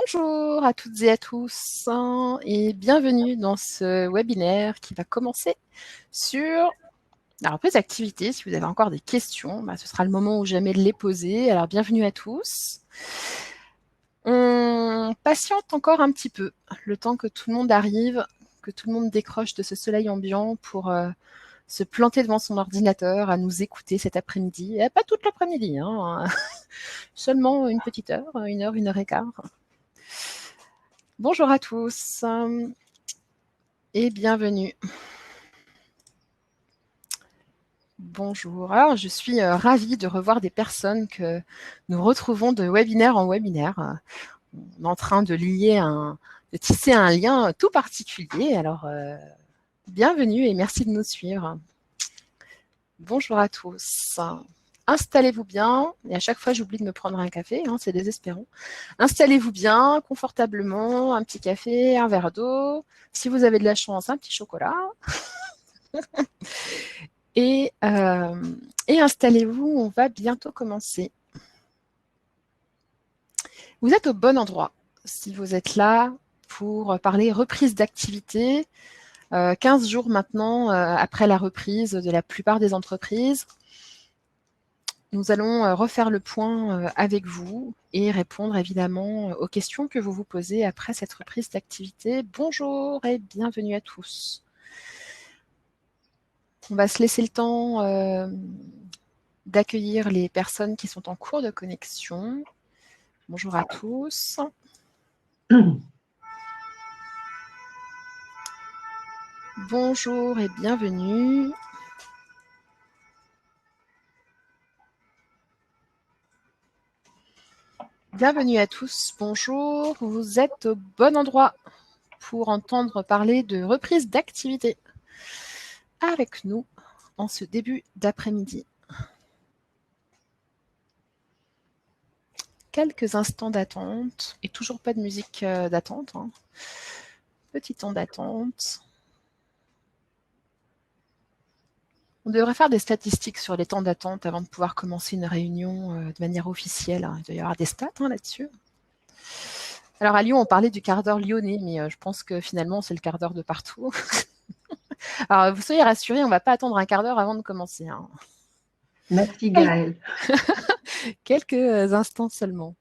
Bonjour à toutes et à tous et bienvenue dans ce webinaire qui va commencer sur la reprise d'activité. Si vous avez encore des questions, ce sera le moment ou jamais de les poser. Alors bienvenue à tous. On patiente encore un petit peu, le temps que tout le monde arrive, que tout le monde décroche de ce soleil ambiant pour se planter devant son ordinateur à nous écouter cet après-midi. Pas toute l'après-midi, seulement une petite heure, une heure et quart. Bonjour à tous et bienvenue. Bonjour. Alors, je suis ravie de revoir des personnes que nous retrouvons de webinaire en webinaire. On est en train de tisser un lien tout particulier. Alors, bienvenue et merci de nous suivre. Bonjour à tous. Installez-vous bien. Et à chaque fois, j'oublie de me prendre un café, c'est désespérant. Installez-vous bien, confortablement, un petit café, un verre d'eau. Si vous avez de la chance, un petit chocolat. Et installez-vous, on va bientôt commencer. Vous êtes au bon endroit si vous êtes là pour parler reprise d'activité. 15 jours maintenant après la reprise de la plupart des entreprises. Nous allons refaire le point avec vous et répondre évidemment aux questions que vous vous posez après cette reprise d'activité. Bonjour et bienvenue à tous. On va se laisser le temps d'accueillir les personnes qui sont en cours de connexion. Bonjour à tous. Bonjour et bienvenue. Bienvenue à tous, bonjour. Vous êtes au bon endroit pour entendre parler de reprise d'activité avec nous en ce début d'après-midi. Quelques instants d'attente et toujours pas de musique d'attente. Petit temps d'attente. On devrait faire des statistiques sur les temps d'attente avant de pouvoir commencer une réunion de manière officielle. Il doit y avoir des stats là-dessus. Alors à Lyon, on parlait du quart d'heure lyonnais, mais je pense que finalement, c'est le quart d'heure de partout. Alors vous soyez rassurés, on ne va pas attendre un quart d'heure avant de commencer. Merci Gaëlle. Quelques instants seulement.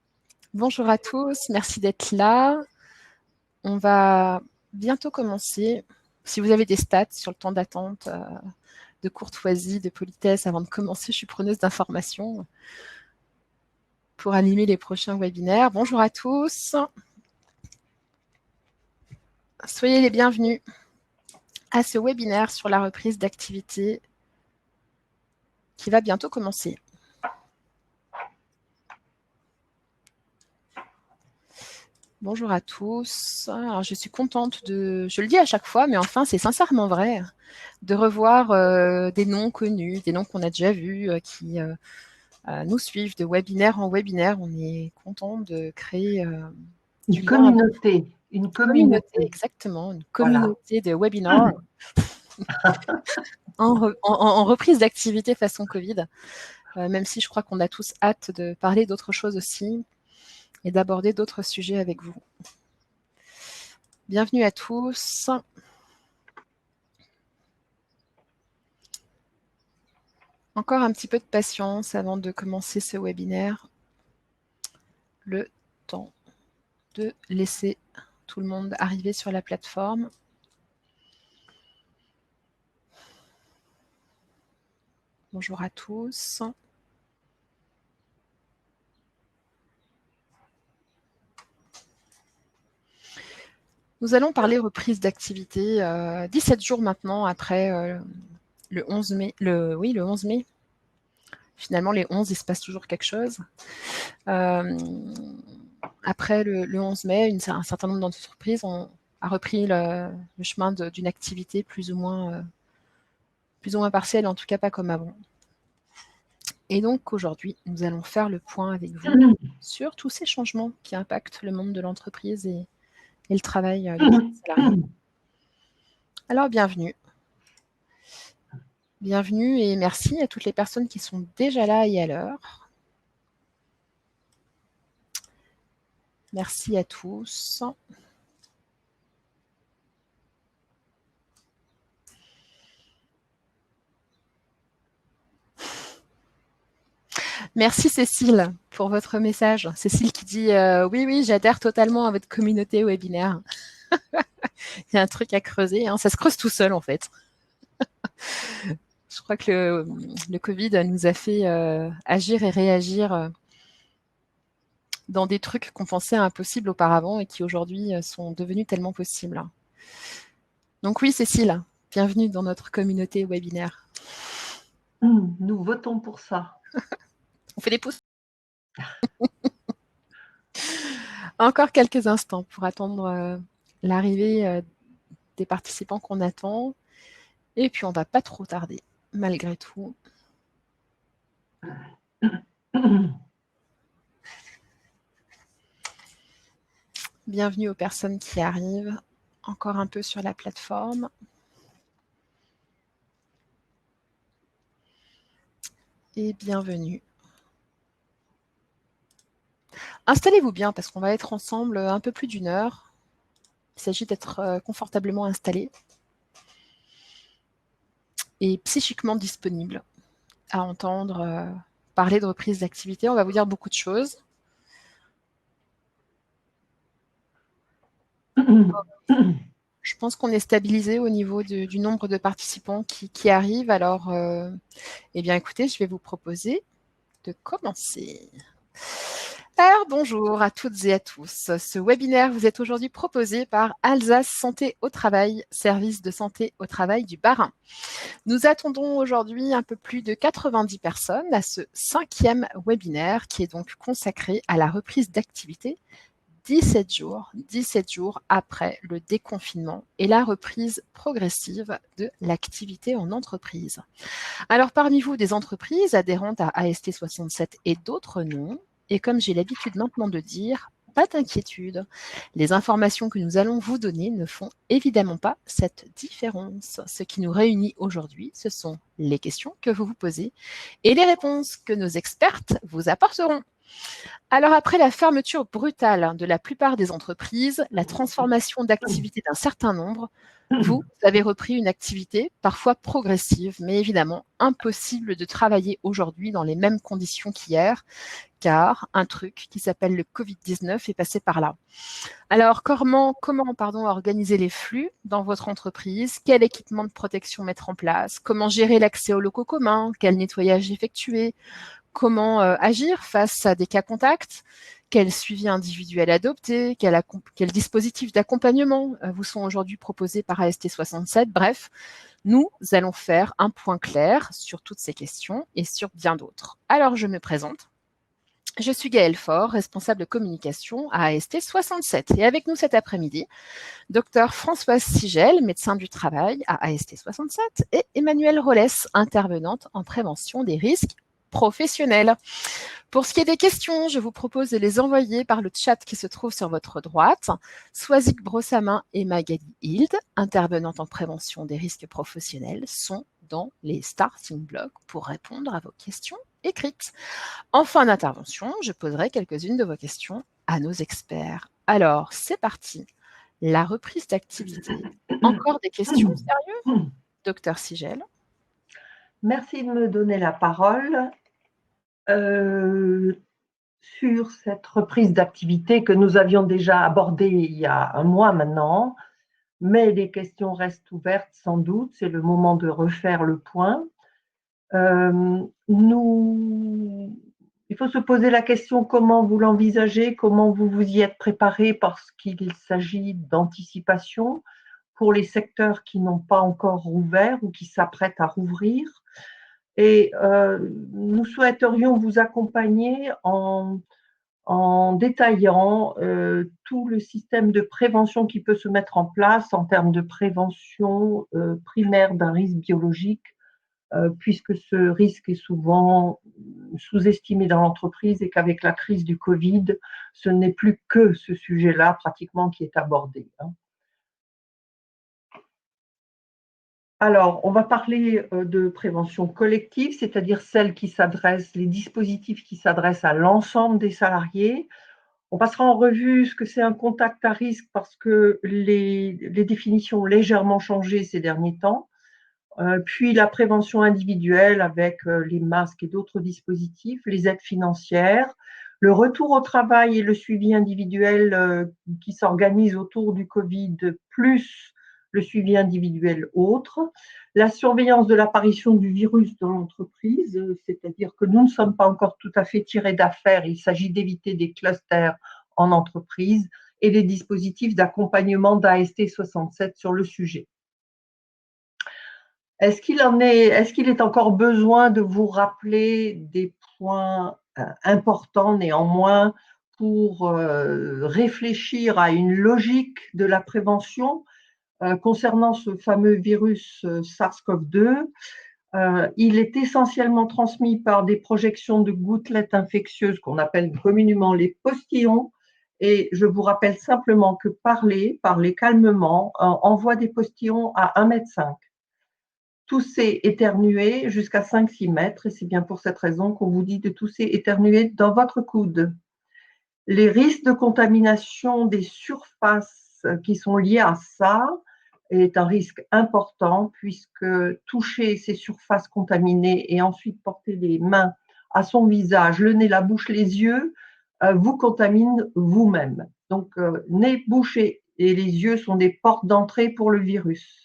Bonjour à tous, merci d'être là. On va bientôt commencer. Si vous avez des stats sur le temps d'attente, de courtoisie, de politesse avant de commencer, je suis preneuse d'informations pour animer les prochains webinaires. Bonjour à tous. Soyez les bienvenus à ce webinaire sur la reprise d'activité qui va bientôt commencer. Bonjour à tous. Alors, je suis contente je le dis à chaque fois, mais enfin, c'est sincèrement vrai, de revoir des noms connus, des noms qu'on a déjà vus, qui nous suivent de webinaire en webinaire. On est content de créer Une communauté. Une communauté, exactement, une communauté de webinaires en reprise d'activité façon Covid, même si je crois qu'on a tous hâte de parler d'autres choses aussi et d'aborder d'autres sujets avec vous. Bienvenue à tous. Encore un petit peu de patience avant de commencer ce webinaire. Le temps de laisser tout le monde arriver sur la plateforme. Bonjour à tous. Nous allons parler reprise d'activité 17 jours maintenant après le 11 mai. Le 11 mai. Finalement, les 11, il se passe toujours quelque chose. Après le 11 mai, un certain nombre d'entreprises a repris le chemin d'une activité plus ou moins partielle, en tout cas pas comme avant. Et donc aujourd'hui, nous allons faire le point avec vous sur tous ces changements qui impactent le monde de l'entreprise et le travail des salariés. Alors bienvenue. Bienvenue et merci à toutes les personnes qui sont déjà là et à l'heure. Merci à tous. Merci Cécile pour votre message. Cécile qui dit oui, oui, j'adhère totalement à votre communauté webinaire. Il y a un truc à creuser, hein. Ça se creuse tout seul en fait. Je crois que le Covid nous a fait agir et réagir dans des trucs qu'on pensait impossibles auparavant et qui aujourd'hui sont devenus tellement possibles. Donc oui, Cécile, bienvenue dans notre communauté webinaire. Nous votons pour ça. On fait des pouces. Encore quelques instants pour attendre l'arrivée des participants qu'on attend. Et puis, on ne va pas trop tarder, malgré tout. Bienvenue aux personnes qui arrivent encore un peu sur la plateforme. Et bienvenue. Installez-vous bien parce qu'on va être ensemble un peu plus d'1 heure. Il s'agit d'être confortablement installé et psychiquement disponible à entendre parler de reprise d'activité. On va vous dire beaucoup de choses. Je pense qu'on est stabilisé au niveau du nombre de participants qui arrivent. Alors, eh bien, écoutez, je vais vous proposer de commencer. Alors, bonjour à toutes et à tous. Ce webinaire vous est aujourd'hui proposé par Alsace Santé au Travail, service de santé au travail du Bas-Rhin. Nous attendons aujourd'hui un peu plus de 90 personnes à ce 5e webinaire qui est donc consacré à la reprise d'activité 17 jours après le déconfinement et la reprise progressive de l'activité en entreprise. Alors, parmi vous, des entreprises adhérentes à AST 67 et d'autres non. Et comme j'ai l'habitude maintenant de dire, pas d'inquiétude. Les informations que nous allons vous donner ne font évidemment pas cette différence. Ce qui nous réunit aujourd'hui, ce sont les questions que vous vous posez et les réponses que nos expertes vous apporteront. Alors après la fermeture brutale de la plupart des entreprises, la transformation d'activité d'un certain nombre, vous avez repris une activité parfois progressive, mais évidemment impossible de travailler aujourd'hui dans les mêmes conditions qu'hier, car un truc qui s'appelle le Covid-19 est passé par là. Alors comment organiser les flux dans votre entreprise? Quel équipement de protection mettre en place? Comment gérer l'accès aux locaux communs? Quel nettoyage effectuer? Comment agir face à des cas contacts? Quel suivi individuel adopter? Quel dispositif d'accompagnement vous sont aujourd'hui proposés par AST 67? Bref, nous allons faire un point clair sur toutes ces questions et sur bien d'autres. Alors, je me présente. Je suis Gaëlle Faure, responsable communication à AST 67. Et avec nous cet après-midi, Dr Françoise Sigel, médecin du travail à AST 67, et Emmanuelle Rollès, intervenante en prévention des risques professionnels. Pour ce qui est des questions, je vous propose de les envoyer par le chat qui se trouve sur votre droite. Soisic Brossamin et Magali Hild, intervenantes en prévention des risques professionnels, sont dans les starting blocks pour répondre à vos questions écrites. En fin d'intervention, je poserai quelques-unes de vos questions à nos experts. Alors, c'est parti. La reprise d'activité. Encore des questions sérieuses, Docteur Sigel? Merci de me donner la parole. Sur cette reprise d'activité que nous avions déjà abordée il y a 1 mois maintenant, mais les questions restent ouvertes sans doute, c'est le moment de refaire le point. Il faut se poser la question comment vous l'envisagez, comment vous vous y êtes préparé parce qu'il s'agit d'anticipation pour les secteurs qui n'ont pas encore rouvert ou qui s'apprêtent à rouvrir. Et nous souhaiterions vous accompagner en détaillant tout le système de prévention qui peut se mettre en place en termes de prévention primaire d'un risque biologique, puisque ce risque est souvent sous-estimé dans l'entreprise et qu'avec la crise du Covid, ce n'est plus que ce sujet-là pratiquement qui est abordé. Alors, on va parler de prévention collective, c'est-à-dire celle qui s'adresse, les dispositifs qui s'adressent à l'ensemble des salariés. On passera en revue ce que c'est un contact à risque parce que les définitions ont légèrement changé ces derniers temps. Puis la prévention individuelle avec les masques et d'autres dispositifs, les aides financières, le retour au travail et le suivi individuel qui s'organise autour du Covid, plus le suivi individuel autre, la surveillance de l'apparition du virus dans l'entreprise, c'est-à-dire que nous ne sommes pas encore tout à fait tirés d'affaire, il s'agit d'éviter des clusters en entreprise, et les dispositifs d'accompagnement d'AST 67 sur le sujet. Est-ce qu'il est encore besoin de vous rappeler des points importants néanmoins pour réfléchir à une logique de la prévention concernant ce fameux virus SARS-CoV-2? Il est essentiellement transmis par des projections de gouttelettes infectieuses qu'on appelle communément les postillons. Et je vous rappelle simplement que parler calmement, envoie des postillons à 1,5 m. Tousser, éternuer jusqu'à 5-6 mètres, et c'est bien pour cette raison qu'on vous dit de tousser, éternuer dans votre coude. Les risques de contamination des surfaces qui sont liés à ça est un risque important puisque toucher ces surfaces contaminées et ensuite porter les mains à son visage, le nez, la bouche, les yeux, vous contamine vous-même. Donc, nez, bouche et les yeux sont des portes d'entrée pour le virus.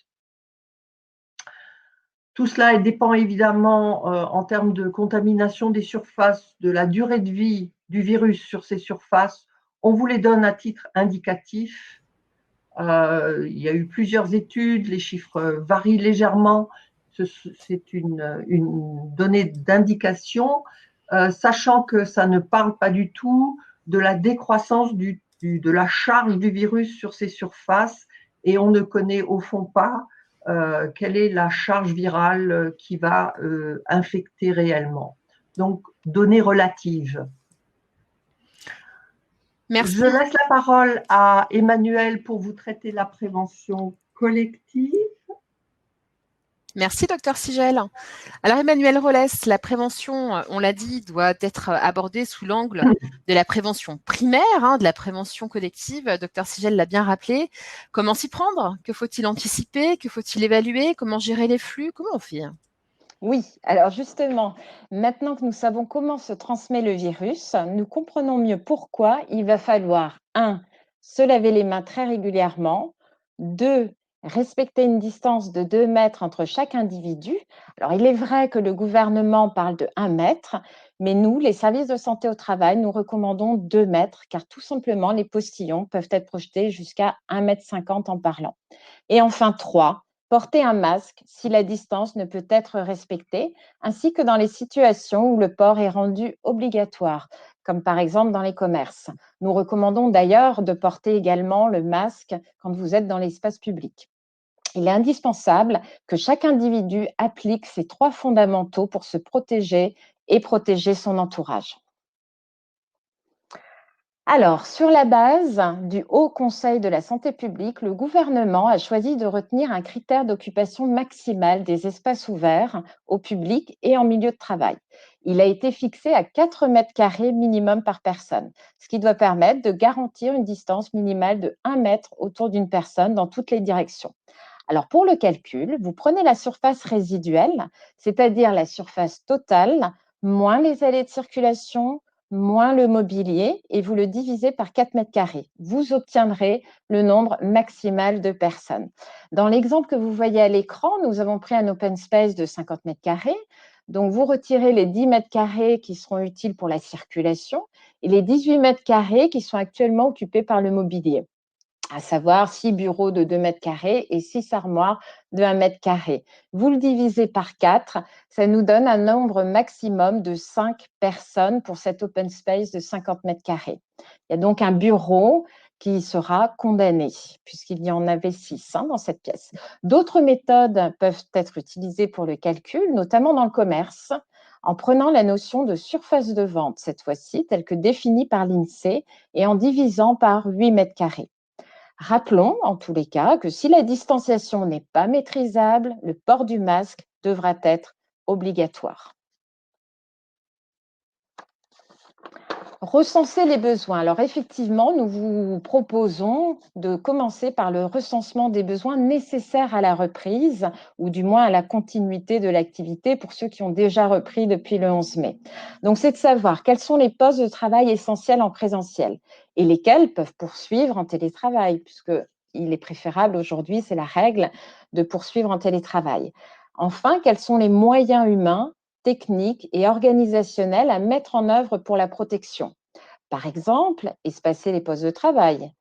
Tout cela dépend évidemment en termes de contamination des surfaces, de la durée de vie du virus sur ces surfaces. On vous les donne à titre indicatif. Il y a eu plusieurs études, les chiffres varient légèrement. C'est une donnée d'indication, sachant que ça ne parle pas du tout de la décroissance de la charge du virus sur ces surfaces, et on ne connaît au fond pas quelle est la charge virale qui va infecter réellement. Donc, données relatives. Merci. Je laisse la parole à Emmanuel pour vous traiter la prévention collective. Merci, docteur Sigel. Alors, Emmanuel Rollès, la prévention, on l'a dit, doit être abordée sous l'angle de la prévention primaire, de la prévention collective. Docteur Sigel l'a bien rappelé. Comment s'y prendre? Que faut-il anticiper? Que faut-il évaluer? Comment gérer les flux? Comment on fait? Oui, alors justement, maintenant que nous savons comment se transmet le virus, nous comprenons mieux pourquoi il va falloir, 1, se laver les mains très régulièrement, 2, respecter une distance de 2 mètres entre chaque individu. Alors, il est vrai que le gouvernement parle de 1 mètre, mais nous, les services de santé au travail, nous recommandons 2 mètres, car tout simplement, les postillons peuvent être projetés jusqu'à 1,50 m en parlant. Et enfin, 3, porter un masque si la distance ne peut être respectée, ainsi que dans les situations où le port est rendu obligatoire, comme par exemple dans les commerces. Nous recommandons d'ailleurs de porter également le masque quand vous êtes dans l'espace public. Il est indispensable que chaque individu applique ces 3 fondamentaux pour se protéger et protéger son entourage. Alors, sur la base du Haut Conseil de la santé publique, le gouvernement a choisi de retenir un critère d'occupation maximale des espaces ouverts au public et en milieu de travail. Il a été fixé à 4 mètres carrés minimum par personne, ce qui doit permettre de garantir une distance minimale de 1 mètre autour d'une personne dans toutes les directions. Alors, pour le calcul, vous prenez la surface résiduelle, c'est-à-dire la surface totale, moins les allées de circulation, moins le mobilier, et vous le divisez par 4 mètres carrés. Vous obtiendrez le nombre maximal de personnes. Dans l'exemple que vous voyez à l'écran, nous avons pris un open space de 50 mètres carrés. Donc, vous retirez les 10 mètres carrés qui seront utiles pour la circulation et les 18 mètres carrés qui sont actuellement occupés par le mobilier, à savoir 6 bureaux de 2 mètres carrés et 6 armoires de 1 mètre carré. Vous le divisez par 4, ça nous donne un nombre maximum de 5 personnes pour cet open space de 50 mètres carrés. Il y a donc un bureau qui sera condamné, puisqu'il y en avait 6 dans cette pièce. D'autres méthodes peuvent être utilisées pour le calcul, notamment dans le commerce, en prenant la notion de surface de vente, cette fois-ci, telle que définie par l'INSEE, et en divisant par 8 mètres carrés. Rappelons, en tous les cas, que si la distanciation n'est pas maîtrisable, le port du masque devra être obligatoire. Recenser les besoins. Alors effectivement, nous vous proposons de commencer par le recensement des besoins nécessaires à la reprise ou du moins à la continuité de l'activité pour ceux qui ont déjà repris depuis le 11 mai. Donc c'est de savoir quels sont les postes de travail essentiels en présentiel et lesquels peuvent poursuivre en télétravail puisque il est préférable aujourd'hui, c'est la règle, de poursuivre en télétravail. Enfin, quels sont les moyens humains techniques et organisationnelles à mettre en œuvre pour la protection. Par exemple, espacer les postes de travail,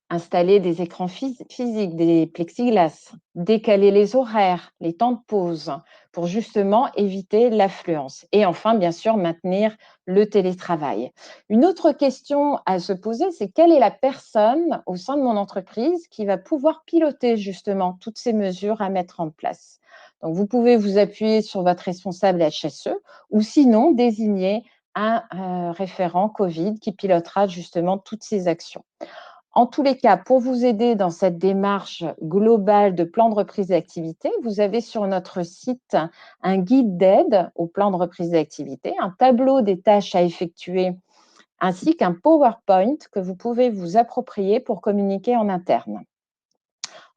installer des écrans physiques, des plexiglas, décaler les horaires, les temps de pause pour justement éviter l'affluence. Et enfin, bien sûr, maintenir le télétravail. Une autre question à se poser, c'est quelle est la personne au sein de mon entreprise qui va pouvoir piloter justement toutes ces mesures à mettre en place. Donc, vous pouvez vous appuyer sur votre responsable HSE ou sinon désigner un référent Covid qui pilotera justement toutes ces actions. En tous les cas, pour vous aider dans cette démarche globale de plan de reprise d'activité, vous avez sur notre site un guide d'aide au plan de reprise d'activité, un tableau des tâches à effectuer ainsi qu'un PowerPoint que vous pouvez vous approprier pour communiquer en interne.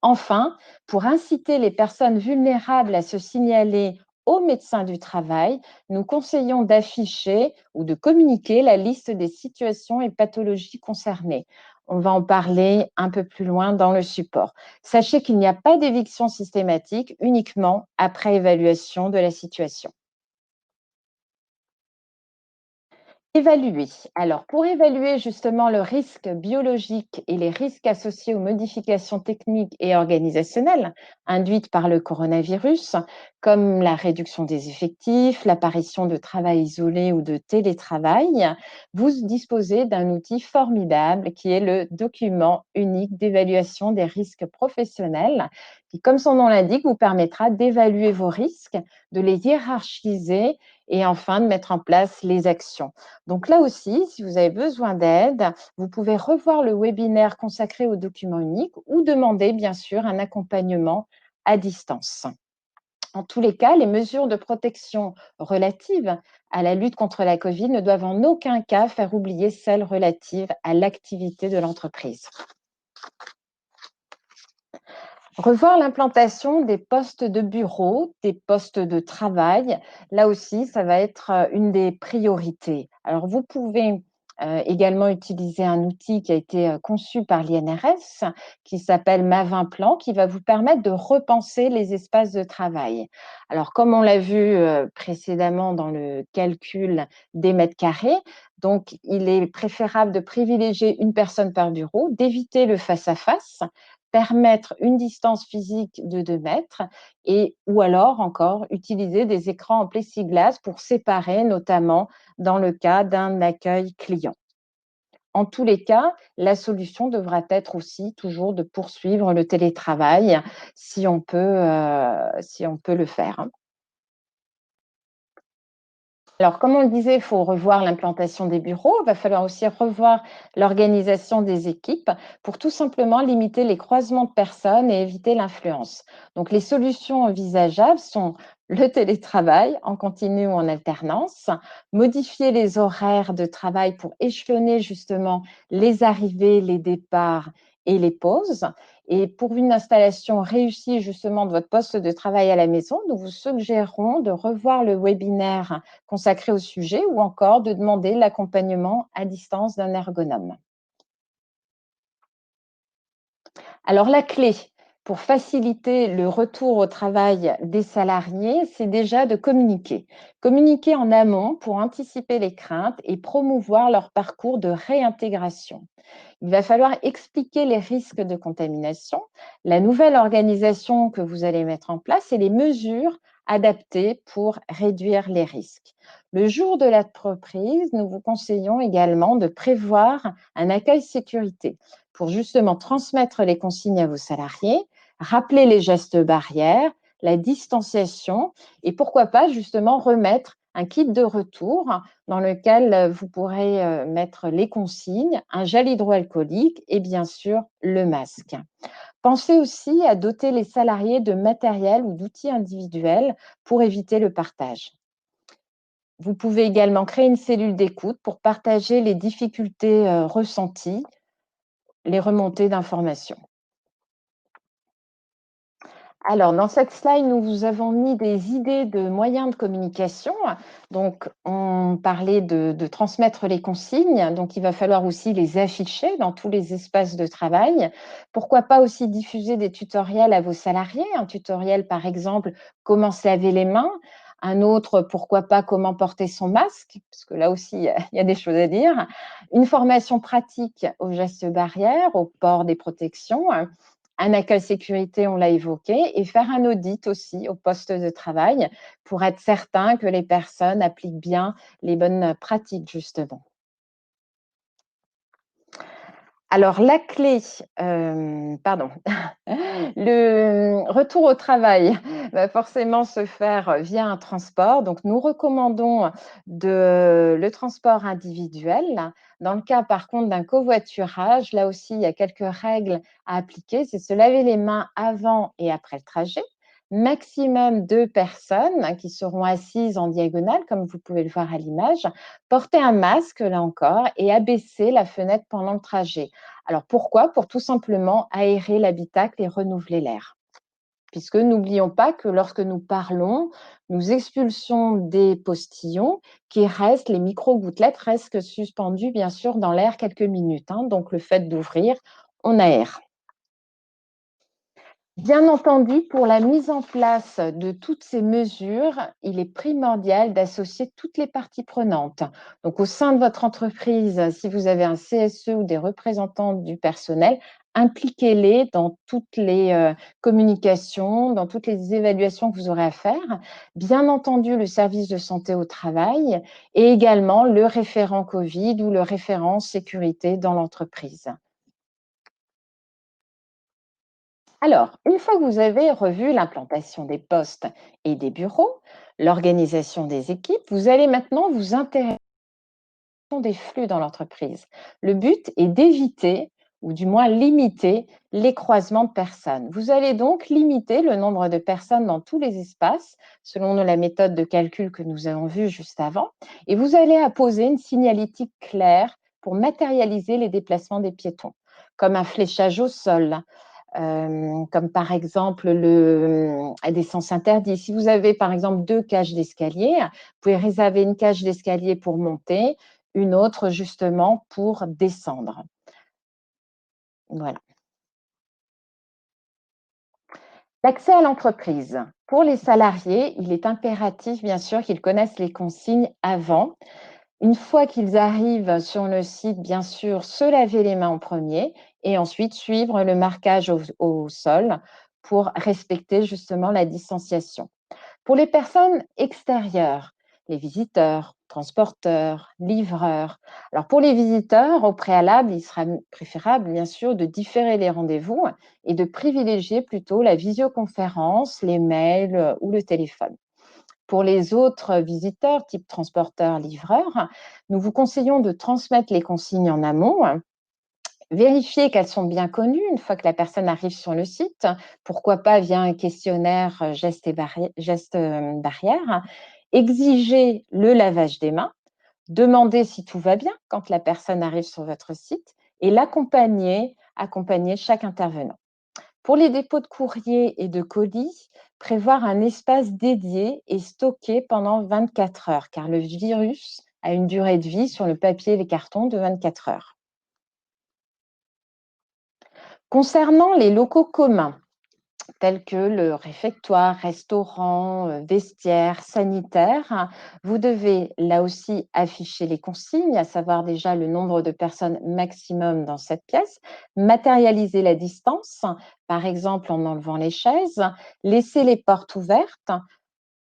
Enfin, pour inciter les personnes vulnérables à se signaler au médecin du travail, nous conseillons d'afficher ou de communiquer la liste des situations et pathologies concernées. On va en parler un peu plus loin dans le support. Sachez qu'il n'y a pas d'éviction systématique, uniquement après évaluation de la situation. Évaluer. Alors, pour évaluer justement le risque biologique et les risques associés aux modifications techniques et organisationnelles induites par le coronavirus, comme la réduction des effectifs, l'apparition de travail isolé ou de télétravail, vous disposez d'un outil formidable qui est le document unique d'évaluation des risques professionnels, qui, comme son nom l'indique, vous permettra d'évaluer vos risques, de les hiérarchiser et enfin de mettre en place les actions. Donc là aussi, si vous avez besoin d'aide, vous pouvez revoir le webinaire consacré au document unique ou demander bien sûr un accompagnement à distance. En tous les cas, les mesures de protection relatives à la lutte contre la Covid ne doivent en aucun cas faire oublier celles relatives à l'activité de l'entreprise. Revoir l'implantation des postes de bureau, des postes de travail, là aussi, ça va être une des priorités. Alors, vous pouvez également utiliser un outil qui a été conçu par l'INRS, qui s'appelle Mavin Plan, qui va vous permettre de repenser les espaces de travail. Alors, comme on l'a vu précédemment dans le calcul des mètres carrés, donc il est préférable de privilégier une personne par bureau, d'éviter le face-à-face, permettre une distance physique de 2 mètres et ou alors encore utiliser des écrans en plexiglas pour séparer, notamment dans le cas d'un accueil client. En tous les cas, la solution devra être aussi toujours de poursuivre le télétravail si on peut le faire, hein. Alors, comme on le disait, il faut revoir l'implantation des bureaux. Il va falloir aussi revoir l'organisation des équipes pour tout simplement limiter les croisements de personnes et éviter l'influence. Donc, les solutions envisageables sont le télétravail en continu ou en alternance, modifier les horaires de travail pour échelonner justement les arrivées, les départs et les pauses. Et pour une installation réussie justement de votre poste de travail à la maison, nous vous suggérons de revoir le webinaire consacré au sujet ou encore de demander l'accompagnement à distance d'un ergonome. Alors la clé pour faciliter le retour au travail des salariés, c'est déjà de communiquer. Communiquer en amont pour anticiper les craintes et promouvoir leur parcours de réintégration. Il va falloir expliquer les risques de contamination, la nouvelle organisation que vous allez mettre en place et les mesures adaptées pour réduire les risques. Le jour de la reprise, nous vous conseillons également de prévoir un accueil sécurité pour justement transmettre les consignes à vos salariés, rappeler les gestes barrières, la distanciation et pourquoi pas justement remettre un kit de retour dans lequel vous pourrez mettre les consignes, un gel hydroalcoolique et bien sûr le masque. Pensez aussi à doter les salariés de matériel ou d'outils individuels pour éviter le partage. Vous pouvez également créer une cellule d'écoute pour partager les difficultés ressenties, les remontées d'informations. Alors, dans cette slide, nous vous avons mis des idées de moyens de communication. Donc, on parlait de transmettre les consignes. Donc, il va falloir aussi les afficher dans tous les espaces de travail. Pourquoi pas aussi diffuser des tutoriels à vos salariés? Un tutoriel, par exemple, comment se laver les mains. Un autre, pourquoi pas, comment porter son masque, parce que là aussi, il y a des choses à dire. Une formation pratique aux gestes barrières, au port des protections. Un accueil sécurité, on l'a évoqué, et faire un audit aussi au poste de travail pour être certain que les personnes appliquent bien les bonnes pratiques, justement. Alors, la clé, pardon, le retour au travail va forcément se faire via un transport. Donc, nous recommandons le transport individuel. Dans le cas, par contre, d'un covoiturage, là aussi, il y a quelques règles à appliquer. C'est se laver les mains avant et après le trajet. Maximum 2 personnes qui seront assises en diagonale, comme vous pouvez le voir à l'image. Porter un masque, là encore, et abaisser la fenêtre pendant le trajet. Alors pourquoi? Pour tout simplement aérer l'habitacle et renouveler l'air. Puisque n'oublions pas que lorsque nous parlons, nous expulsons des postillons qui restent, les micro-gouttelettes restent suspendues bien sûr dans l'air quelques minutes. Donc le fait d'ouvrir, on aère. Bien entendu, pour la mise en place de toutes ces mesures, il est primordial d'associer toutes les parties prenantes. Donc, au sein de votre entreprise, si vous avez un CSE ou des représentants du personnel, impliquez-les dans toutes les communications, dans toutes les évaluations que vous aurez à faire. Bien entendu, le service de santé au travail et également le référent Covid ou le référent sécurité dans l'entreprise. Alors, une fois que vous avez revu l'implantation des postes et des bureaux, l'organisation des équipes, vous allez maintenant vous intéresser des flux dans l'entreprise. Le but est d'éviter, ou du moins limiter, les croisements de personnes. Vous allez donc limiter le nombre de personnes dans tous les espaces, selon la méthode de calcul que nous avons vue juste avant, et vous allez apposer une signalétique claire pour matérialiser les déplacements des piétons, comme un fléchage au sol, comme par exemple des sens interdits. Si vous avez par exemple 2 cages d'escalier, vous pouvez réserver une cage d'escalier pour monter, une autre justement pour descendre. Voilà. L'accès à l'entreprise. Pour les salariés, il est impératif bien sûr qu'ils connaissent les consignes avant. Une fois qu'ils arrivent sur le site, bien sûr, se laver les mains en premier et ensuite suivre le marquage au sol pour respecter justement la distanciation. Pour les personnes extérieures, les visiteurs, transporteurs, livreurs. Alors pour les visiteurs, au préalable, il sera préférable bien sûr de différer les rendez-vous et de privilégier plutôt la visioconférence, les mails ou le téléphone. Pour les autres visiteurs, type transporteur, livreur, nous vous conseillons de transmettre les consignes en amont. Vérifier qu'elles sont bien connues une fois que la personne arrive sur le site. Pourquoi pas via un questionnaire gestes barrières. Exiger le lavage des mains. Demander si tout va bien quand la personne arrive sur votre site et accompagner chaque intervenant. Pour les dépôts de courrier et de colis, prévoir un espace dédié et stocké pendant 24 heures, car le virus a une durée de vie sur le papier et les cartons de 24 heures. Concernant les locaux communs, tels que le réfectoire, restaurant, vestiaire, sanitaire, vous devez là aussi afficher les consignes, à savoir déjà le nombre de personnes maximum dans cette pièce, matérialiser la distance, par exemple en enlevant les chaises, laisser les portes ouvertes,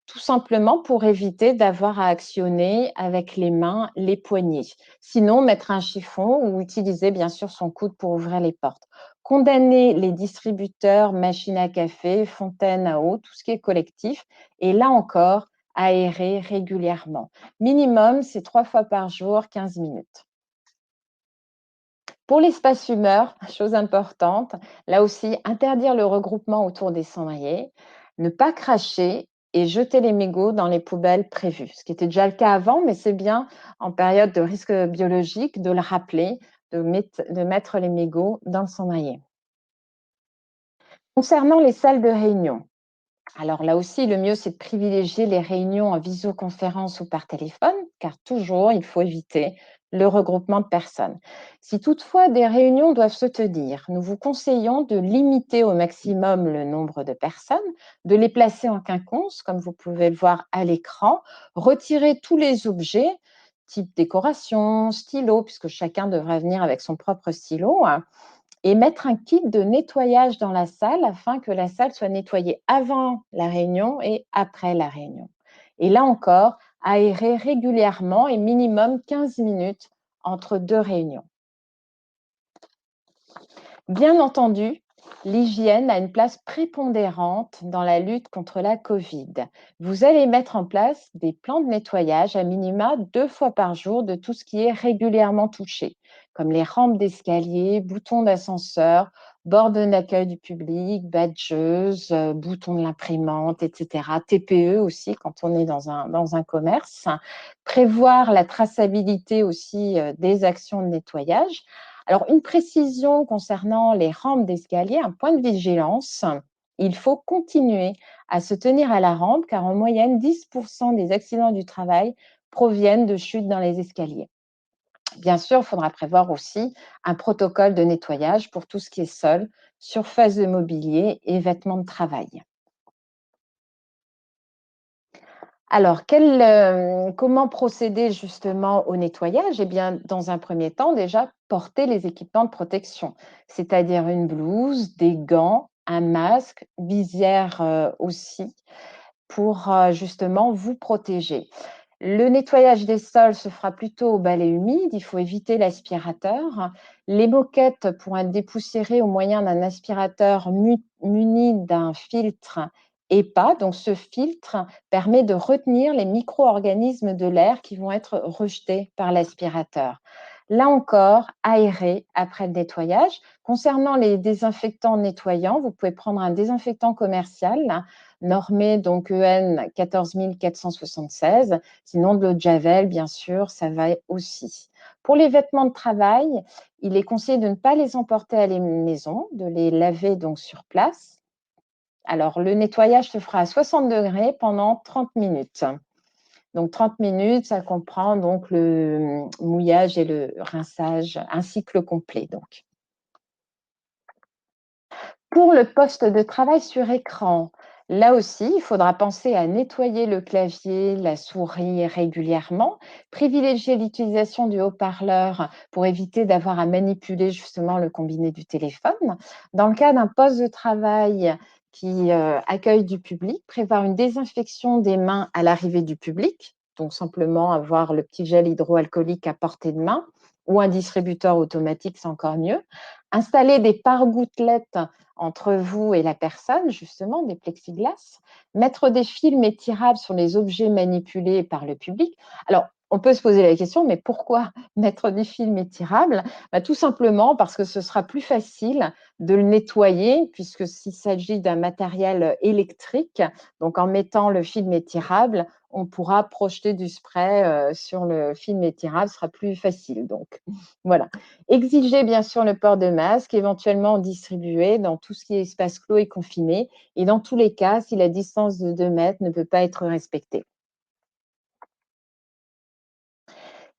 tout simplement pour éviter d'avoir à actionner avec les mains les poignées. Sinon, mettre un chiffon ou utiliser bien sûr son coude pour ouvrir les portes. Condamner les distributeurs, machines à café, fontaines à eau, tout ce qui est collectif. Et là encore, aérer régulièrement. Minimum, c'est 3 fois par jour, 15 minutes. Pour l'espace fumeur, chose importante, là aussi, interdire le regroupement autour des cendriers, ne pas cracher et jeter les mégots dans les poubelles prévues. Ce qui était déjà le cas avant, mais c'est bien en période de risque biologique de le rappeler, de mettre les mégots dans le cendrier. Concernant les salles de réunion, alors là aussi, le mieux, c'est de privilégier les réunions en visioconférence ou par téléphone, car toujours, il faut éviter le regroupement de personnes. Si toutefois des réunions doivent se tenir, nous vous conseillons de limiter au maximum le nombre de personnes, de les placer en quinconce, comme vous pouvez le voir à l'écran, retirer tous les objets, type décoration, stylo, puisque chacun devra venir avec son propre stylo, hein, et mettre un kit de nettoyage dans la salle afin que la salle soit nettoyée avant la réunion et après la réunion. Et là encore, aérer régulièrement et minimum 15 minutes entre deux réunions. Bien entendu, l'hygiène a une place prépondérante dans la lutte contre la Covid. Vous allez mettre en place des plans de nettoyage à minima 2 fois par jour de tout ce qui est régulièrement touché, comme les rampes d'escalier, boutons d'ascenseur, bords d'accueil du public, badgeuses, boutons de l'imprimante, etc. TPE aussi quand on est dans un commerce. Prévoir la traçabilité aussi des actions de nettoyage. Alors, une précision concernant les rampes d'escalier, un point de vigilance, il faut continuer à se tenir à la rampe car en moyenne, 10% des accidents du travail proviennent de chutes dans les escaliers. Bien sûr, il faudra prévoir aussi un protocole de nettoyage pour tout ce qui est sol, surface de mobilier et vêtements de travail. Alors, comment procéder justement au nettoyage? Eh bien, dans un premier temps, déjà, porter les équipements de protection, c'est-à-dire une blouse, des gants, un masque, visière aussi, pour justement vous protéger. Le nettoyage des sols se fera plutôt au balai humide, il faut éviter l'aspirateur. Les moquettes pourront être dépoussiérées au moyen d'un aspirateur muni d'un filtre EPA. Donc ce filtre permet de retenir les micro-organismes de l'air qui vont être rejetés par l'aspirateur. Là encore, aérer après le nettoyage. Concernant les désinfectants nettoyants, vous pouvez prendre un désinfectant commercial normé donc EN 14476. Sinon, de l'eau de Javel, bien sûr, ça va aussi. Pour les vêtements de travail, il est conseillé de ne pas les emporter à la maison, de les laver donc sur place. Alors, le nettoyage se fera à 60 degrés pendant 30 minutes. Donc, 30 minutes, ça comprend donc le mouillage et le rinçage, un cycle complet. Donc. Pour le poste de travail sur écran, là aussi, il faudra penser à nettoyer le clavier, la souris régulièrement, privilégier l'utilisation du haut-parleur pour éviter d'avoir à manipuler justement le combiné du téléphone. Dans le cas d'un poste de travail qui accueille du public, prévoir une désinfection des mains à l'arrivée du public, donc simplement avoir le petit gel hydroalcoolique à portée de main ou un distributeur automatique, c'est encore mieux. Installer des pare-gouttelettes entre vous et la personne, justement, des plexiglas, mettre des films étirables sur les objets manipulés par le public. Alors, on peut se poser la question, mais pourquoi mettre des films étirables? Tout simplement parce que ce sera plus facile de le nettoyer, puisque s'il s'agit d'un matériel électrique, donc en mettant le film étirable, on pourra projeter du spray sur le film étirable, ce sera plus facile. Donc, voilà. Exiger bien sûr le port de masque, éventuellement distribué dans tout ce qui est espace clos et confiné, et dans tous les cas, si la distance de 2 mètres ne peut pas être respectée.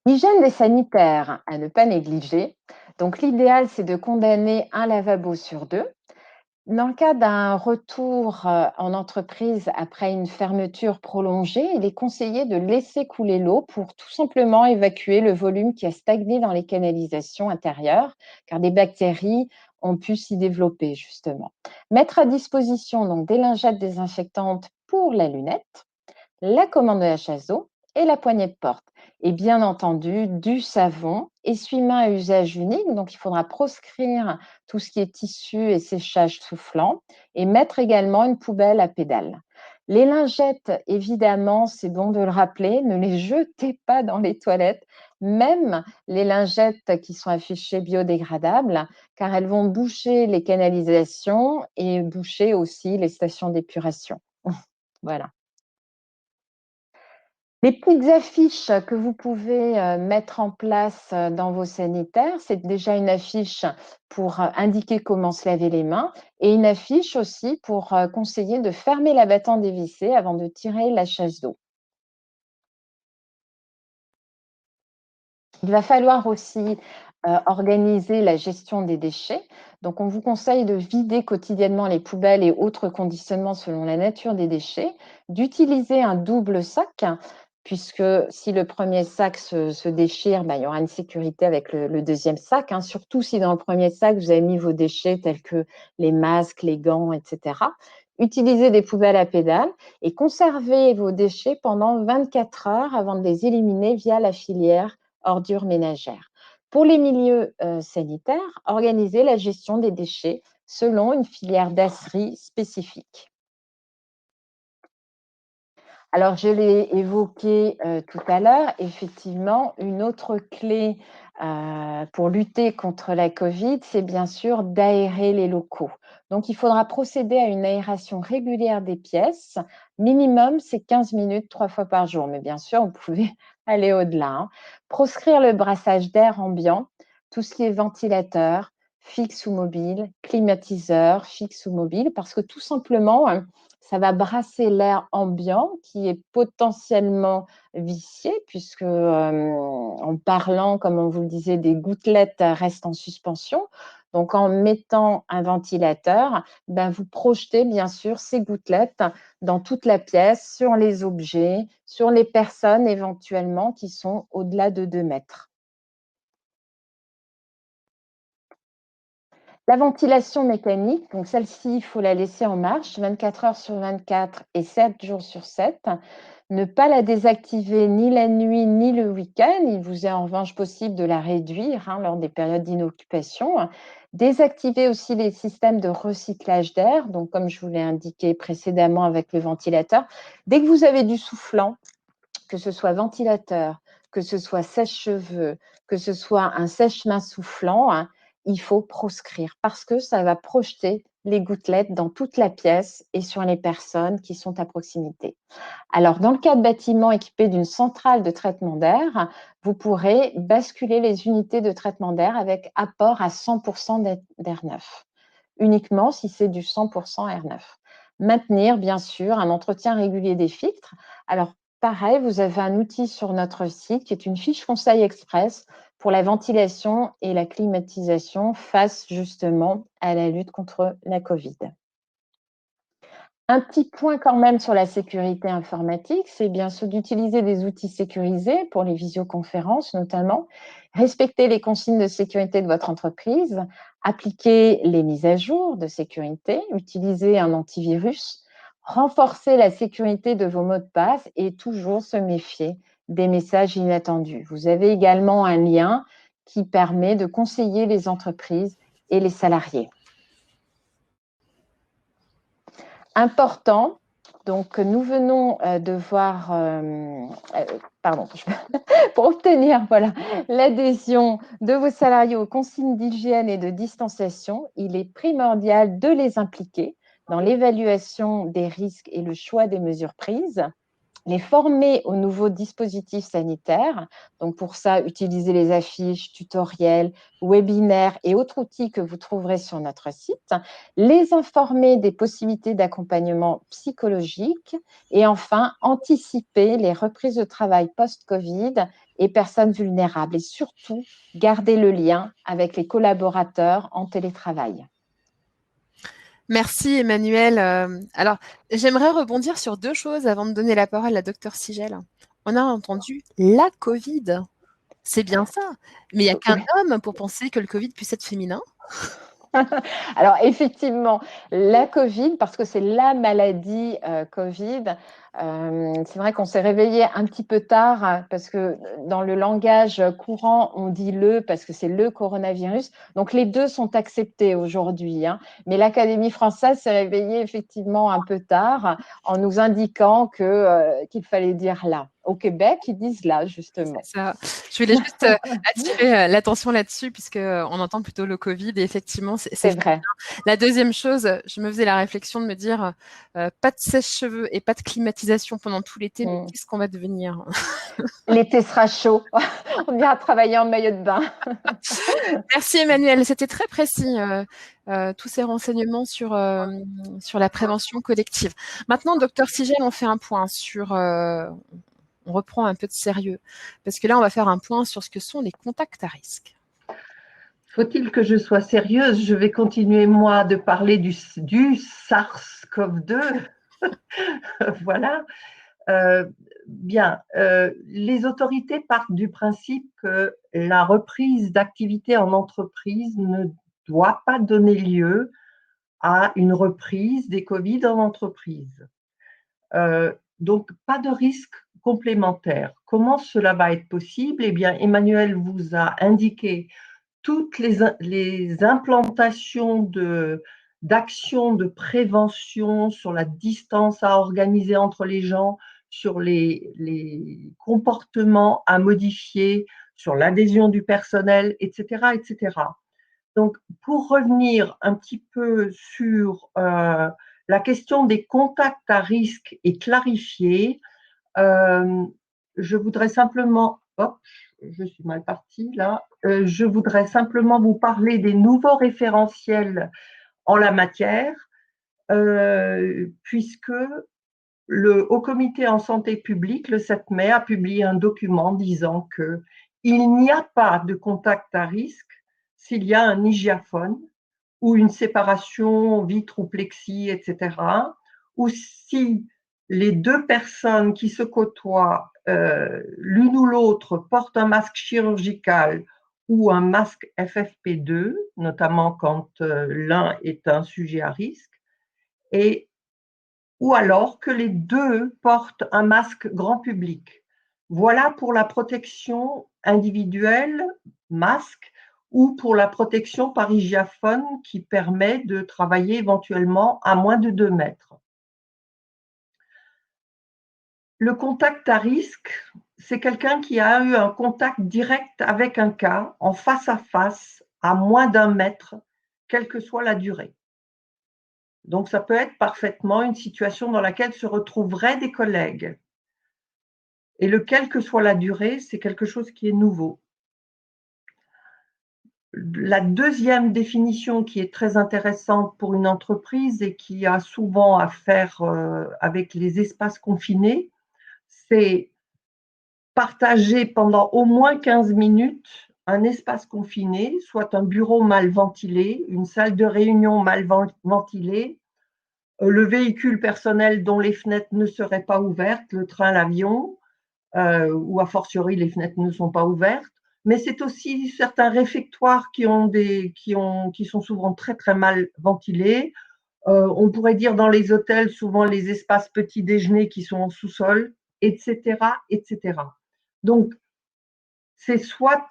L'hygiène des sanitaires à ne pas négliger. Donc l'idéal, c'est de condamner un lavabo sur 2. Dans le cas d'un retour en entreprise après une fermeture prolongée, il est conseillé de laisser couler l'eau pour tout simplement évacuer le volume qui a stagné dans les canalisations intérieures, car des bactéries ont pu s'y développer justement. Mettre à disposition donc des lingettes désinfectantes pour la lunette, la commande de la chasse d'eau et la poignée de porte. Et bien entendu, du savon, essuie-mains à usage unique. Donc, il faudra proscrire tout ce qui est tissu et séchage soufflant et mettre également une poubelle à pédales. Les lingettes, évidemment, c'est bon de le rappeler, ne les jetez pas dans les toilettes, même les lingettes qui sont affichées biodégradables, car elles vont boucher les canalisations et boucher aussi les stations d'épuration. Voilà. Des petites affiches que vous pouvez mettre en place dans vos sanitaires. C'est déjà une affiche pour indiquer comment se laver les mains et une affiche aussi pour conseiller de fermer la battante dévissée avant de tirer la chasse d'eau. Il va falloir aussi organiser la gestion des déchets. Donc, on vous conseille de vider quotidiennement les poubelles et autres conditionnements selon la nature des déchets, d'utiliser un double sac, puisque si le premier sac se déchire, il y aura une sécurité avec le deuxième sac, surtout si dans le premier sac, vous avez mis vos déchets tels que les masques, les gants, etc. Utilisez des poubelles à pédales et conservez vos déchets pendant 24 heures avant de les éliminer via la filière ordures ménagères. Pour les milieux sanitaires, organisez la gestion des déchets selon une filière dasserie spécifique. Alors, je l'ai évoqué tout à l'heure, effectivement, une autre clé pour lutter contre la Covid, c'est bien sûr d'aérer les locaux. Donc, il faudra procéder à une aération régulière des pièces. Minimum, c'est 15 minutes 3 fois par jour. Mais bien sûr, vous pouvez aller au-delà. Proscrire le brassage d'air ambiant, tout ce qui est ventilateur, fixe ou mobile, climatiseur, fixe ou mobile, parce que tout simplement, ça va brasser l'air ambiant qui est potentiellement vicié puisque en parlant, comme on vous le disait, des gouttelettes restent en suspension. Donc, en mettant un ventilateur, vous projetez bien sûr ces gouttelettes dans toute la pièce, sur les objets, sur les personnes éventuellement qui sont au-delà de 2 mètres. La ventilation mécanique, donc celle-ci, il faut la laisser en marche 24 heures sur 24 et 7 jours sur 7. Ne pas la désactiver ni la nuit ni le week-end. Il vous est en revanche possible de la réduire lors des périodes d'inoccupation. Désactiver aussi les systèmes de recyclage d'air. Donc, comme je vous l'ai indiqué précédemment avec le ventilateur, dès que vous avez du soufflant, que ce soit ventilateur, que ce soit sèche-cheveux, que ce soit un sèche-main soufflant, il faut proscrire parce que ça va projeter les gouttelettes dans toute la pièce et sur les personnes qui sont à proximité. Alors, dans le cas de bâtiments équipés d'une centrale de traitement d'air, vous pourrez basculer les unités de traitement d'air avec apport à 100% d'air neuf, uniquement si c'est du 100% air neuf. Maintenir, bien sûr, un entretien régulier des filtres. Alors, pareil, vous avez un outil sur notre site qui est une fiche conseil express pour la ventilation et la climatisation face justement à la lutte contre la Covid. Un petit point quand même sur la sécurité informatique, c'est bien sûr d'utiliser des outils sécurisés pour les visioconférences notamment, respecter les consignes de sécurité de votre entreprise, appliquer les mises à jour de sécurité, utiliser un antivirus, renforcer la sécurité de vos mots de passe et toujours se méfier des messages inattendus. Vous avez également un lien qui permet de conseiller les entreprises et les salariés. Important, donc nous venons de voir, pour obtenir l'adhésion de vos salariés aux consignes d'hygiène et de distanciation, il est primordial de les impliquer dans l'évaluation des risques et le choix des mesures prises, les former aux nouveaux dispositifs sanitaires. Donc pour ça, utilisez les affiches, tutoriels, webinaires et autres outils que vous trouverez sur notre site. Les informer des possibilités d'accompagnement psychologique et enfin, anticiper les reprises de travail post-Covid et personnes vulnérables et surtout, garder le lien avec les collaborateurs en télétravail. Merci Emmanuel. Alors, j'aimerais rebondir sur 2 choses avant de donner la parole à Dr Sigel. On a entendu la Covid. C'est bien ça. Mais il n'y a qu'un homme pour penser que le Covid puisse être féminin. Alors effectivement, la Covid, parce que c'est la maladie Covid, c'est vrai qu'on s'est réveillé un petit peu tard parce que dans le langage courant, on dit le parce que c'est le coronavirus. Donc les deux sont acceptés aujourd'hui. Mais l'Académie française s'est réveillée effectivement un peu tard en nous indiquant qu'il fallait dire là. Au Québec, ils disent là, justement. C'est ça. Je voulais juste attirer l'attention là-dessus, puisqu'on entend plutôt le Covid, et effectivement, c'est vrai. La deuxième chose, je me faisais la réflexion de me dire pas de sèche-cheveux et pas de climatisation climatisation pendant tout l'été, mais qu'est-ce qu'on va devenir? L'été sera chaud. On ira travailler en maillot de bain. Merci Emmanuel, c'était très précis, tous ces renseignements sur la prévention collective. Maintenant, docteur Sigel, on fait un point sur, on reprend un peu de sérieux, parce que là, on va faire un point sur ce que sont les contacts à risque. Faut-il que je sois sérieuse? Je vais continuer, moi, de parler du SARS-CoV-2. Voilà. Bien, les autorités partent du principe que la reprise d'activité en entreprise ne doit pas donner lieu à une reprise des Covid en entreprise. Donc, pas de risque complémentaire. Comment cela va être possible? Eh bien, Emmanuel vous a indiqué toutes les implantations d'actions de prévention sur la distance à organiser entre les gens, sur les comportements à modifier, sur l'adhésion du personnel, etc., etc. Donc, pour revenir un petit peu sur la question des contacts à risque et clarifier, je voudrais simplement, je suis mal partie là, je voudrais simplement vous parler des nouveaux référentiels en la matière, puisque le Haut Comité en santé publique, le 7 mai, a publié un document disant qu'il n'y a pas de contact à risque s'il y a un hygiaphone ou une séparation vitre ou plexi, etc., ou si les deux personnes qui se côtoient, l'une ou l'autre, portent un masque chirurgical ou un masque FFP2, notamment quand l'un est un sujet à risque, ou alors que les deux portent un masque grand public. Voilà pour la protection individuelle, masque, ou pour la protection par hygiaphone qui permet de travailler éventuellement à moins de 2 mètres. Le contact à risque, c'est quelqu'un qui a eu un contact direct avec un cas en face à face à moins d'1 mètre, quelle que soit la durée. Donc, ça peut être parfaitement une situation dans laquelle se retrouveraient des collègues. Et quelle que soit la durée, c'est quelque chose qui est nouveau. La deuxième définition qui est très intéressante pour une entreprise et qui a souvent à faire avec les espaces confinés, c'est partager pendant au moins 15 minutes un espace confiné, soit un bureau mal ventilé, une salle de réunion mal ventilée, le véhicule personnel dont les fenêtres ne seraient pas ouvertes, le train, l'avion, ou a fortiori les fenêtres ne sont pas ouvertes, mais c'est aussi certains réfectoires qui sont souvent très très mal ventilés. On pourrait dire dans les hôtels souvent les espaces petit déjeuner qui sont en sous-sol, etc., etc. Donc, c'est soit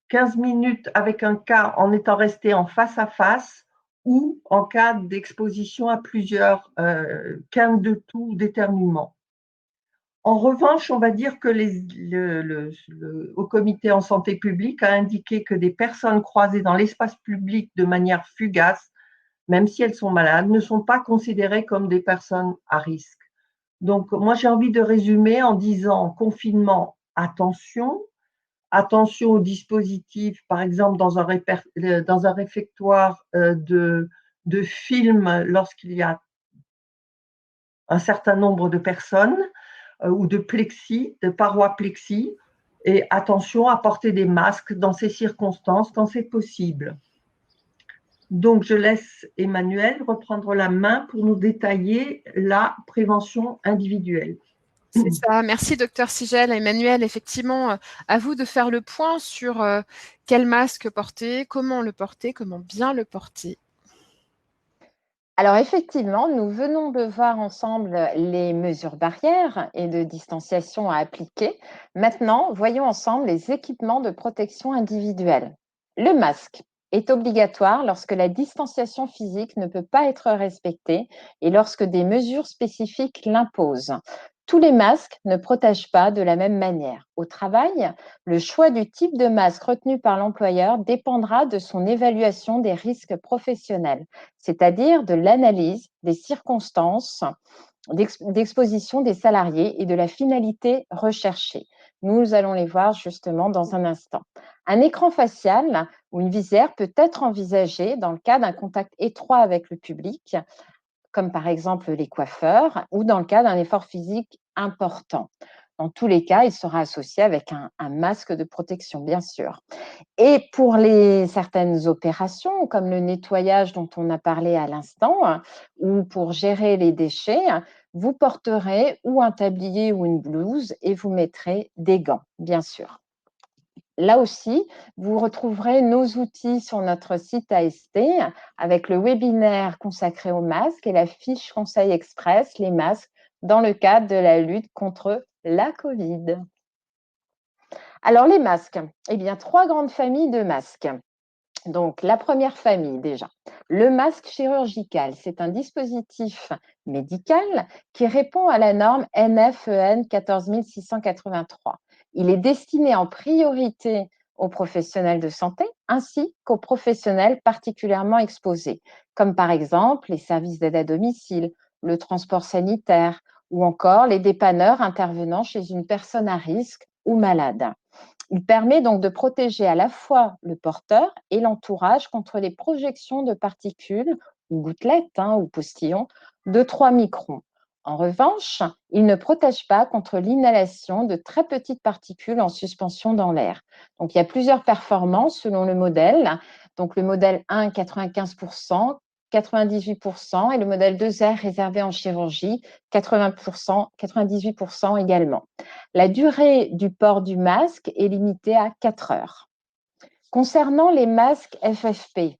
15 minutes avec un cas en étant resté en face à face ou en cas d'exposition à plusieurs cas de tout d'éternuement. En revanche, on va dire que le Haut Comité en santé publique a indiqué que des personnes croisées dans l'espace public de manière fugace, même si elles sont malades, ne sont pas considérées comme des personnes à risque. Donc, moi, j'ai envie de résumer en disant confinement, attention, attention aux dispositifs, par exemple dans un réfectoire de films lorsqu'il y a un certain nombre de personnes, ou de plexi, de parois plexi, et attention à porter des masques dans ces circonstances quand c'est possible. Donc, je laisse Emmanuel reprendre la main pour nous détailler la prévention individuelle. C'est ça. Merci, docteur Sigel. Emmanuel, effectivement, à vous de faire le point sur quel masque porter, comment bien le porter. Alors effectivement, nous venons de voir ensemble les mesures barrières et de distanciation à appliquer. Maintenant, voyons ensemble les équipements de protection individuelle. Le masque est obligatoire lorsque la distanciation physique ne peut pas être respectée et lorsque des mesures spécifiques l'imposent. Tous les masques ne protègent pas de la même manière. Au travail, le choix du type de masque retenu par l'employeur dépendra de son évaluation des risques professionnels, c'est-à-dire de l'analyse des circonstances d'exposition des salariés et de la finalité recherchée. Nous allons les voir justement dans un instant. Un écran facial ou une visière peut être envisagé dans le cas d'un contact étroit avec le public, comme par exemple les coiffeurs, ou dans le cas d'un effort physique important. Dans tous les cas, il sera associé avec un masque de protection, bien sûr. Et pour certaines opérations, comme le nettoyage dont on a parlé à l'instant, ou pour gérer les déchets, vous porterez ou un tablier ou une blouse et vous mettrez des gants, bien sûr. Là aussi, vous retrouverez nos outils sur notre site AST avec le webinaire consacré aux masques et la fiche conseil express, les masques, dans le cadre de la lutte contre la Covid. Alors, les masques, eh bien, 3 grandes familles de masques. Donc, la première famille déjà, le masque chirurgical, c'est un dispositif médical qui répond à la norme NFEN 14683. Il est destiné en priorité aux professionnels de santé ainsi qu'aux professionnels particulièrement exposés, comme par exemple les services d'aide à domicile, le transport sanitaire ou encore les dépanneurs intervenant chez une personne à risque ou malade. Il permet donc de protéger à la fois le porteur et l'entourage contre les projections de particules ou gouttelettes ou postillons de 3 microns. En revanche, il ne protège pas contre l'inhalation de très petites particules en suspension dans l'air. Donc, il y a plusieurs performances selon le modèle. Donc, le modèle 1, 95%, 98% et le modèle 2R réservé en chirurgie, 80%, 98% également. La durée du port du masque est limitée à 4 heures. Concernant les masques FFP,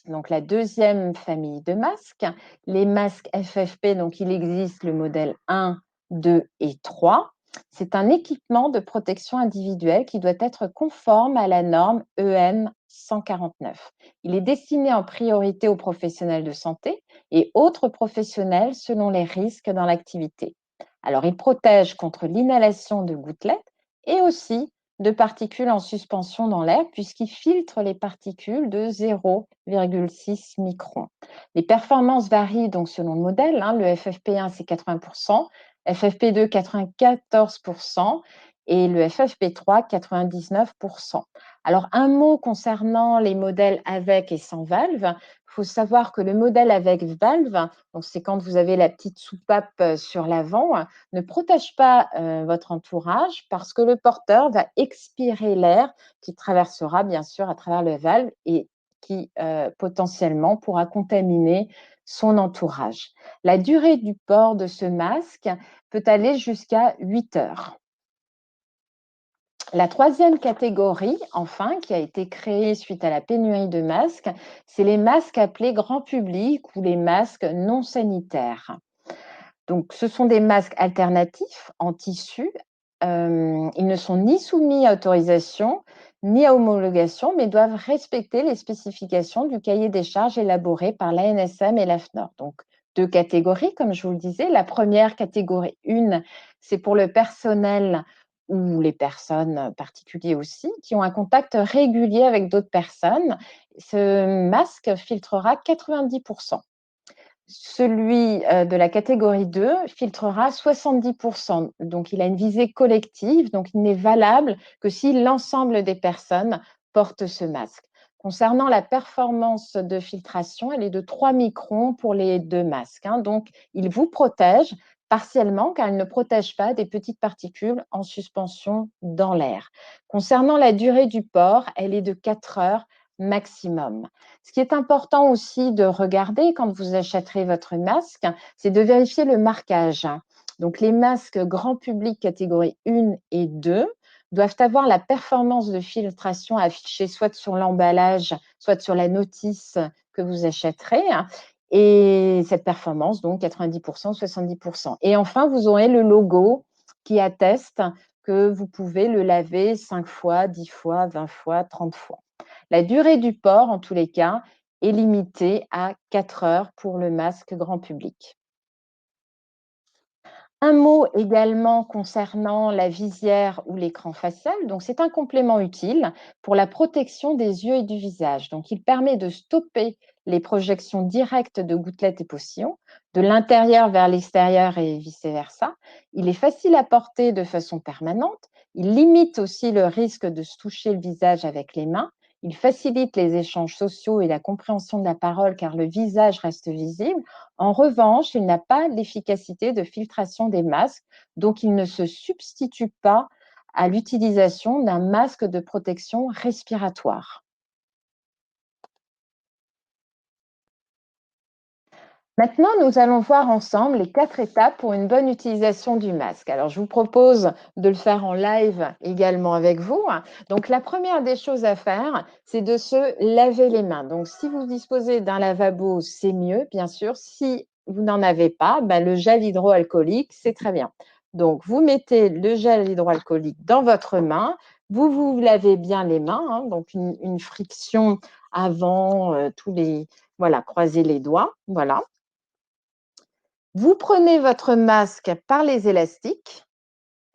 donc la deuxième famille de masques, les masques FFP, donc il existe le modèle 1, 2 et 3. C'est un équipement de protection individuelle qui doit être conforme à la norme EN 149. Il est destiné en priorité aux professionnels de santé et autres professionnels selon les risques dans l'activité. Alors, il protège contre l'inhalation de gouttelettes et aussi de particules en suspension dans l'air puisqu'il filtre les particules de 0,6 microns. Les performances varient donc selon le modèle. Le FFP1, c'est 80%, FFP2, 94% et le FFP3, 99%. Alors, un mot concernant les modèles avec et sans valve. Il faut savoir que le modèle avec valve, donc c'est quand vous avez la petite soupape sur l'avant, ne protège pas votre entourage parce que le porteur va expirer l'air qui traversera bien sûr à travers le valve et qui potentiellement pourra contaminer son entourage. La durée du port de ce masque peut aller jusqu'à 8 heures. La troisième catégorie, enfin, qui a été créée suite à la pénurie de masques, c'est les masques appelés grand public ou les masques non sanitaires. Donc, ce sont des masques alternatifs en tissu. Ils ne sont ni soumis à autorisation ni à homologation, mais doivent respecter les spécifications du cahier des charges élaboré par l'ANSM et l'AFNOR. Donc, 2 catégories, comme je vous le disais. La première catégorie 1, c'est pour le personnel ou les personnes particuliers aussi, qui ont un contact régulier avec d'autres personnes. Ce masque filtrera 90%. Celui de la catégorie 2 filtrera 70%. Donc, il a une visée collective, donc il n'est valable que si l'ensemble des personnes portent ce masque. Concernant la performance de filtration, elle est de 3 microns pour les 2 masques. Donc, il vous protège partiellement car il ne protège pas des petites particules en suspension dans l'air. Concernant la durée du port, elle est de 4 heures maximum. Ce qui est important aussi de regarder quand vous achèterez votre masque, c'est de vérifier le marquage. Donc, les masques grand public catégorie 1 et 2 doivent avoir la performance de filtration affichée soit sur l'emballage, soit sur la notice que vous achèterez. Et cette performance, donc 90%, 70%. Et enfin, vous aurez le logo qui atteste que vous pouvez le laver 5 fois, 10 fois, 20 fois, 30 fois. La durée du port, en tous les cas, est limitée à 4 heures pour le masque grand public. Un mot également concernant la visière ou l'écran facial. Donc, c'est un complément utile pour la protection des yeux et du visage. Donc, il permet de stopper les projections directes de gouttelettes et postillons de l'intérieur vers l'extérieur et vice-versa. Il est facile à porter de façon permanente. Il limite aussi le risque de se toucher le visage avec les mains. Il facilite les échanges sociaux et la compréhension de la parole car le visage reste visible. En revanche, il n'a pas l'efficacité de filtration des masques, donc il ne se substitue pas à l'utilisation d'un masque de protection respiratoire. Maintenant, nous allons voir ensemble les 4 étapes pour une bonne utilisation du masque. Alors, je vous propose de le faire en live également avec vous. Donc, la première des choses à faire, c'est de se laver les mains. Donc, si vous disposez d'un lavabo, c'est mieux, bien sûr. Si vous n'en avez pas, le gel hydroalcoolique, c'est très bien. Donc, vous mettez le gel hydroalcoolique dans votre main. Vous vous lavez bien les mains, donc une friction avant voilà, croisez les doigts, voilà. Vous prenez votre masque par les élastiques,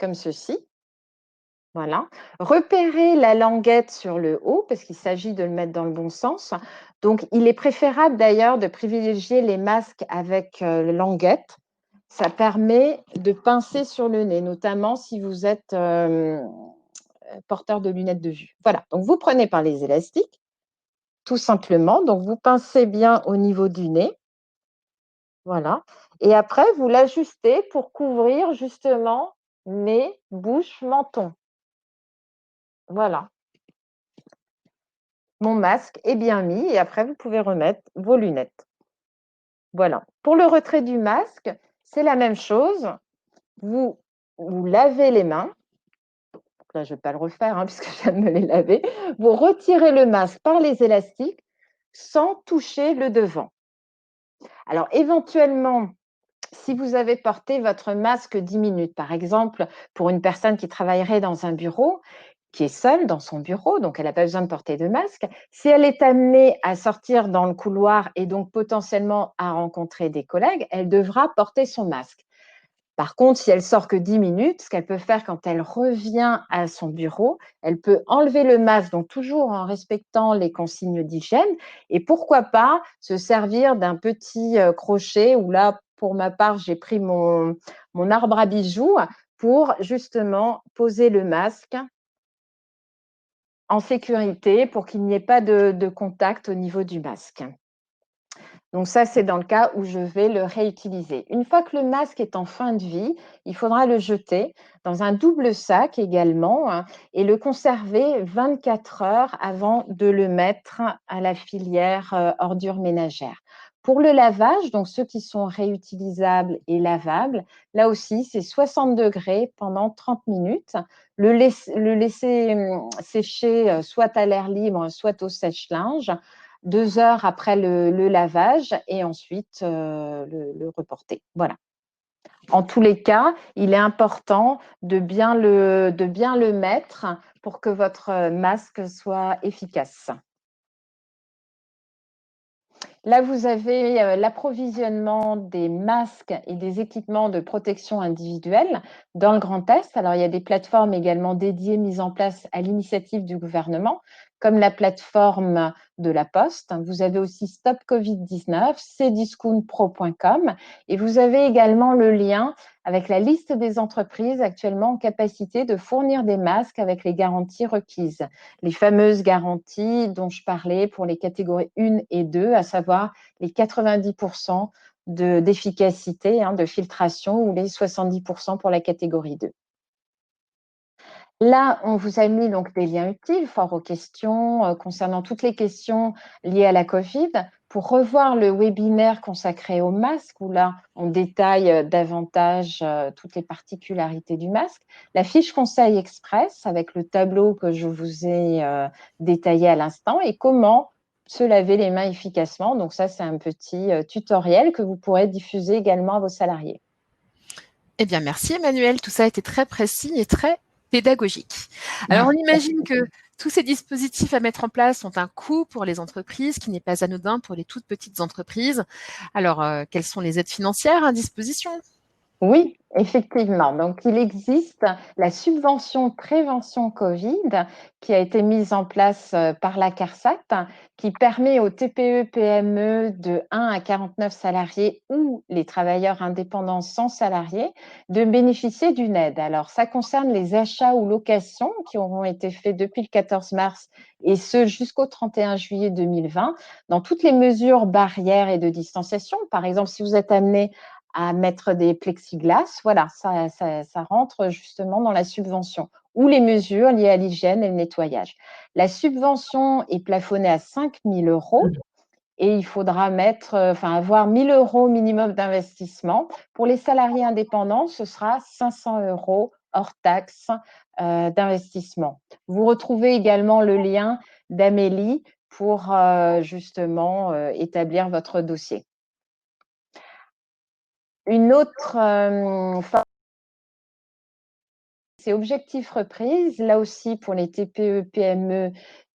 comme ceci. Voilà. Repérez la languette sur le haut, parce qu'il s'agit de le mettre dans le bon sens. Donc, il est préférable d'ailleurs de privilégier les masques avec languette. Ça permet de pincer sur le nez, notamment si vous êtes porteur de lunettes de vue. Voilà. Donc, vous prenez par les élastiques, tout simplement. Donc, vous pincez bien au niveau du nez. Voilà. Et après, vous l'ajustez pour couvrir justement nez, bouche, menton. Voilà. Mon masque est bien mis et après, vous pouvez remettre vos lunettes. Voilà. Pour le retrait du masque, c'est la même chose. Vous lavez les mains. Là, je ne vais pas le refaire puisque je viens de me les laver. Vous retirez le masque par les élastiques sans toucher le devant. Alors, éventuellement, si vous avez porté votre masque 10 minutes, par exemple, pour une personne qui travaillerait dans un bureau, qui est seule dans son bureau, donc elle n'a pas besoin de porter de masque, si elle est amenée à sortir dans le couloir et donc potentiellement à rencontrer des collègues, elle devra porter son masque. Par contre, si elle sort que 10 minutes, ce qu'elle peut faire quand elle revient à son bureau, elle peut enlever le masque, donc toujours en respectant les consignes d'hygiène, et pourquoi pas se servir d'un petit crochet, où là, pour ma part, j'ai pris mon arbre à bijoux pour justement poser le masque en sécurité pour qu'il n'y ait pas de contact au niveau du masque. Donc ça, c'est dans le cas où je vais le réutiliser. Une fois que le masque est en fin de vie, il faudra le jeter dans un double sac également et le conserver 24 heures avant de le mettre à la filière ordures ménagères. Pour le lavage, donc ceux qui sont réutilisables et lavables, là aussi, c'est 60 degrés pendant 30 minutes. Le laisser sécher soit à l'air libre, soit au sèche-linge. 2 heures après le lavage et ensuite le reporter. Voilà. En tous les cas, il est important de bien le mettre pour que votre masque soit efficace. Là, vous avez l'approvisionnement des masques et des équipements de protection individuelle dans le Grand Est. Alors, il y a des plateformes également dédiées mises en place à l'initiative du gouvernement, comme la plateforme de la Poste. Vous avez aussi Stop Covid-19, cdiscountpro.com et vous avez également le lien avec la liste des entreprises actuellement en capacité de fournir des masques avec les garanties requises. Les fameuses garanties dont je parlais pour les catégories 1 et 2, à savoir les 90% d'efficacité, de filtration ou les 70% pour la catégorie 2. Là, on vous a mis donc des liens utiles, fort aux questions, concernant toutes les questions liées à la Covid. Pour revoir le webinaire consacré au masque, où là, on détaille davantage toutes les particularités du masque. La fiche conseil express avec le tableau que je vous ai détaillé à l'instant et comment se laver les mains efficacement. Donc ça, c'est un petit tutoriel que vous pourrez diffuser également à vos salariés. Eh bien, merci Emmanuel. Tout ça a été très précis et très pédagogique. Alors, on imagine que tous ces dispositifs à mettre en place ont un coût pour les entreprises qui n'est pas anodin pour les toutes petites entreprises. Alors, quelles sont les aides financières à disposition ? Oui, effectivement. Donc, il existe la subvention prévention Covid qui a été mise en place par la CARSAT, qui permet aux TPE-PME de 1 à 49 salariés ou les travailleurs indépendants sans salariés de bénéficier d'une aide. Alors, ça concerne les achats ou locations qui auront été faits depuis le 14 mars et ce jusqu'au 31 juillet 2020, dans toutes les mesures barrières et de distanciation. Par exemple, si vous êtes amené à mettre des plexiglas, voilà, ça rentre justement dans la subvention, ou les mesures liées à l'hygiène et le nettoyage. La subvention est plafonnée à 5 000 € et il faudra avoir 1 000 € minimum d'investissement. Pour les salariés indépendants, ce sera 500 € hors taxe d'investissement. Vous retrouvez également le lien d'Amélie pour justement établir votre dossier. Une autre c'est Objectif Reprise, là aussi pour les TPE, PME,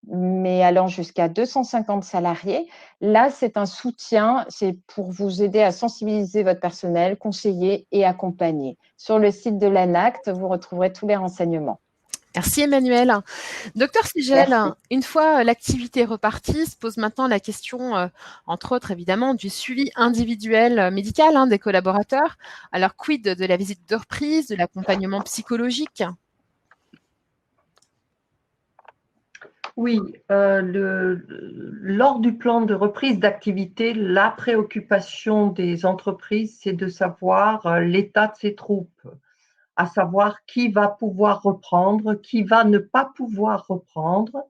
mais allant jusqu'à 250 salariés. Là, c'est un soutien, c'est pour vous aider à sensibiliser votre personnel, conseiller et accompagner. Sur le site de l'ANACT, vous retrouverez tous les renseignements. Merci Emmanuel. Docteur Sigel, Merci. une fois l'activité repartie, se pose maintenant la question, entre autres évidemment, du suivi individuel médical des collaborateurs. Alors, quid de la visite de reprise, de l'accompagnement psychologique? Oui, lors du plan de reprise d'activité, la préoccupation des entreprises, c'est de savoir l'état de ses troupes, à savoir qui va pouvoir reprendre, qui va ne pas pouvoir reprendre,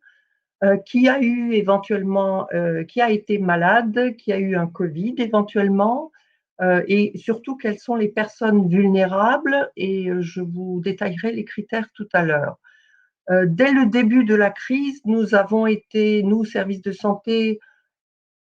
qui a eu éventuellement, qui a été malade, qui a eu un Covid éventuellement, et surtout quelles sont les personnes vulnérables, et je vous détaillerai les critères tout à l'heure. Dès le début de la crise, nous avons été, nous, services de santé,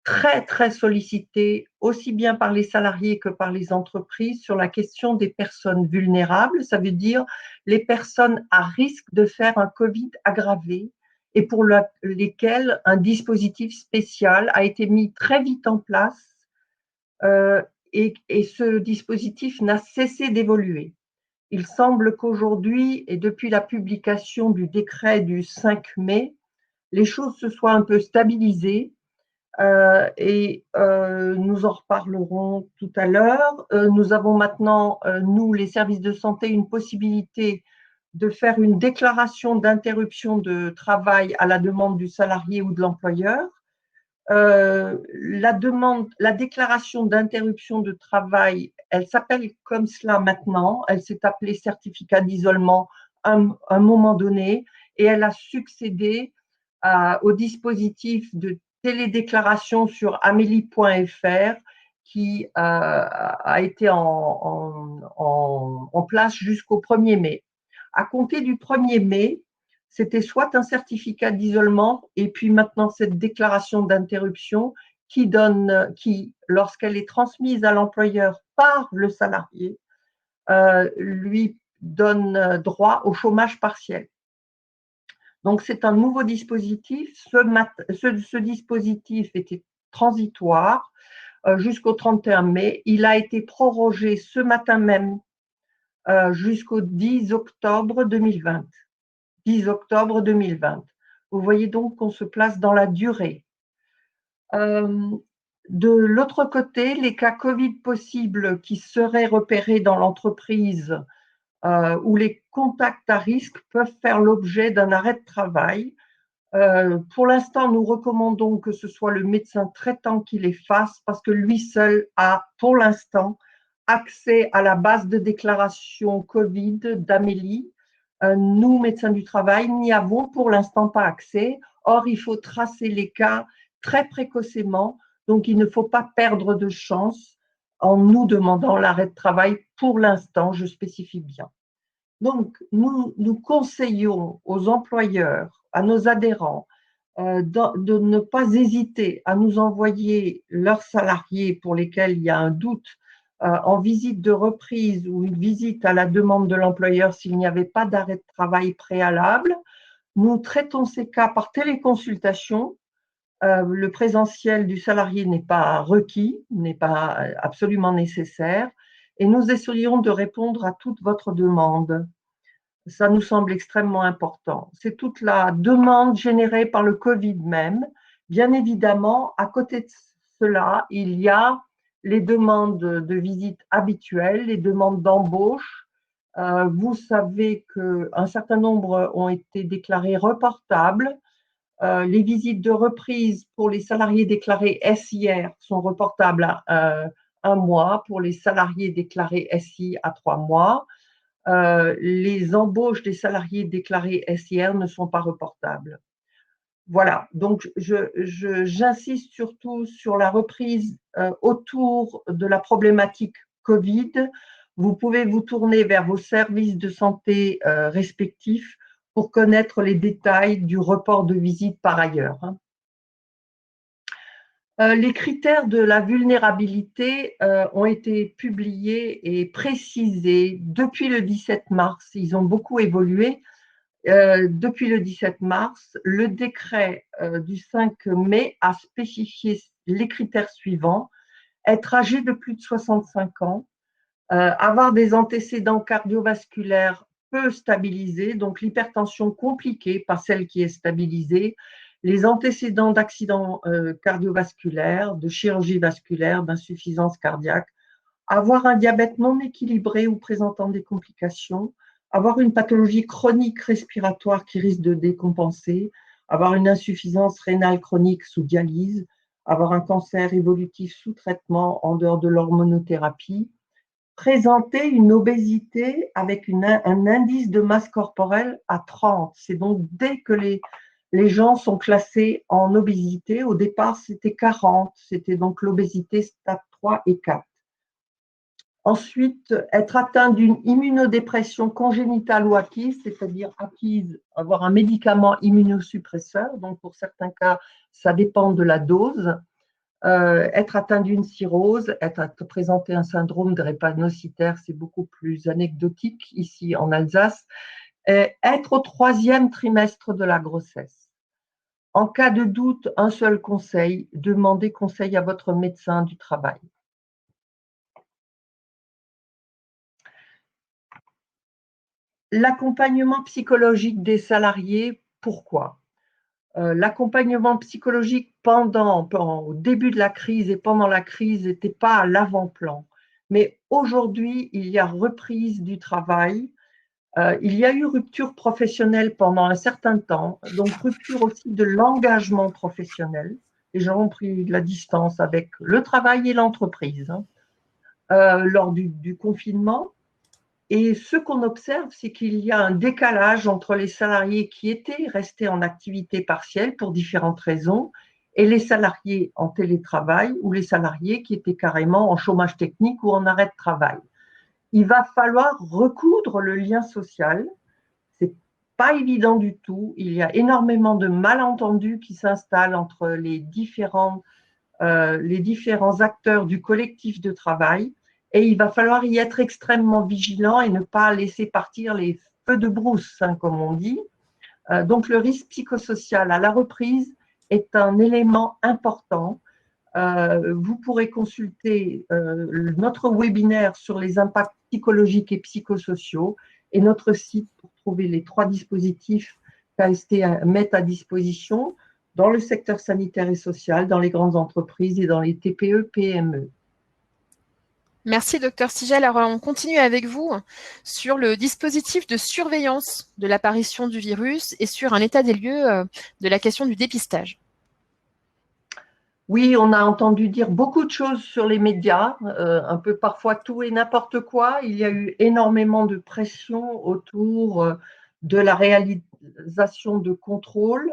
très, très sollicités, aussi bien par les salariés que par les entreprises, sur la question des personnes vulnérables. Ça veut dire les personnes à risque de faire un Covid aggravé et pour lesquelles un dispositif spécial a été mis très vite en place et ce dispositif n'a cessé d'évoluer. Il semble qu'aujourd'hui, et depuis la publication du décret du 5 mai, les choses se soient un peu stabilisées et nous en reparlerons tout à l'heure. Nous avons maintenant, nous, les services de santé, une possibilité de faire une déclaration d'interruption de travail à la demande du salarié ou de l'employeur. La déclaration d'interruption de travail, elle s'appelle comme cela maintenant, elle s'est appelée certificat d'isolement à un moment donné et elle a succédé au dispositif de télédéclaration sur amélie.fr qui a été en place jusqu'au 1er mai. À compter du 1er mai, c'était soit un certificat d'isolement et puis maintenant cette déclaration d'interruption qui lorsqu'elle est transmise à l'employeur par le salarié, lui donne droit au chômage partiel. Donc c'est un nouveau dispositif. Ce dispositif était transitoire jusqu'au 31 mai. Il a été prorogé ce matin même jusqu'au 10 octobre 2020. 10 octobre 2020. Vous voyez donc qu'on se place dans la durée. De l'autre côté, les cas Covid possibles qui seraient repérés dans l'entreprise ou les contacts à risque peuvent faire l'objet d'un arrêt de travail. Pour l'instant, nous recommandons que ce soit le médecin traitant qui les fasse parce que lui seul a, pour l'instant, accès à la base de déclaration Covid d'Amélie. Nous, médecins du travail, n'y avons pour l'instant pas accès. Or, il faut tracer les cas très précocement, donc il ne faut pas perdre de chance en nous demandant l'arrêt de travail pour l'instant, je spécifie bien. Donc, nous conseillons aux employeurs, à nos adhérents, de ne pas hésiter à nous envoyer leurs salariés pour lesquels il y a un doute en visite de reprise ou une visite à la demande de l'employeur s'il n'y avait pas d'arrêt de travail préalable. Nous traitons ces cas par téléconsultation. Le présentiel du salarié n'est pas requis, n'est pas absolument nécessaire. et nous essayons de répondre à toute votre demande. Ça nous semble extrêmement important. C'est toute la demande générée par le Covid même. Bien évidemment, à côté de cela, il y a les demandes de visite habituelles, les demandes d'embauche. Vous savez qu'un certain nombre ont été déclarées reportables. Les visites de reprise pour les salariés déclarés SIR sont reportables à 1 mois, pour les salariés déclarés SI à 3 mois. Les embauches des salariés déclarés SIR ne sont pas reportables. Voilà, donc j'insiste surtout sur la reprise autour de la problématique Covid. Vous pouvez vous tourner vers vos services de santé respectifs pour connaître les détails du report de visite par ailleurs. Les critères de la vulnérabilité ont été publiés et précisés depuis le 17 mars. Ils ont beaucoup évolué. Depuis le 17 mars, le décret du 5 mai a spécifié les critères suivants: être âgé de plus de 65 ans, avoir des antécédents cardiovasculaires peu stabilisés, donc l'hypertension compliquée, pas celle qui est stabilisée, les antécédents d'accidents cardiovasculaires, de chirurgie vasculaire, d'insuffisance cardiaque, avoir un diabète non équilibré ou présentant des complications, avoir une pathologie chronique respiratoire qui risque de décompenser, avoir une insuffisance rénale chronique sous dialyse, avoir un cancer évolutif sous traitement en dehors de l'hormonothérapie, présenter une obésité avec un indice de masse corporelle à 30. C'est donc dès que les gens sont classés en obésité, au départ c'était 40, c'était donc l'obésité stade 3 et 4. Ensuite, être atteint d'une immunodépression congénitale ou acquise, c'est-à-dire acquise, avoir un médicament immunosuppresseur. Donc, pour certains cas, ça dépend de la dose. Être atteint d'une cirrhose, présenter un syndrome drépanocytaire, c'est beaucoup plus anecdotique ici en Alsace. Et être au 3e trimestre de la grossesse. En cas de doute, un seul conseil: demandez conseil à votre médecin du travail. L'accompagnement psychologique des salariés, pourquoi? L'accompagnement psychologique au début de la crise et pendant la crise n'était pas à l'avant-plan. Mais aujourd'hui, il y a reprise du travail. Il y a eu rupture professionnelle pendant un certain temps, donc rupture aussi de l'engagement professionnel. Les gens ont pris de la distance avec le travail et l'entreprise lors du confinement. Et ce qu'on observe, c'est qu'il y a un décalage entre les salariés qui étaient restés en activité partielle pour différentes raisons et les salariés en télétravail ou les salariés qui étaient carrément en chômage technique ou en arrêt de travail. Il va falloir recoudre le lien social. C'est pas évident du tout. Il y a énormément de malentendus qui s'installent entre les différents acteurs du collectif de travail. Et il va falloir y être extrêmement vigilant et ne pas laisser partir les feux de brousse, hein, comme on dit. Donc, le risque psychosocial à la reprise est un élément important. Vous pourrez consulter notre webinaire sur les impacts psychologiques et psychosociaux et notre site pour trouver les 3 dispositifs qu'AST met à disposition dans le secteur sanitaire et social, dans les grandes entreprises et dans les TPE-PME. Merci, Dr Sigel. Alors, on continue avec vous sur le dispositif de surveillance de l'apparition du virus et sur un état des lieux de la question du dépistage. Oui, on a entendu dire beaucoup de choses sur les médias, un peu parfois tout et n'importe quoi. Il y a eu énormément de pression autour de la réalisation de contrôles.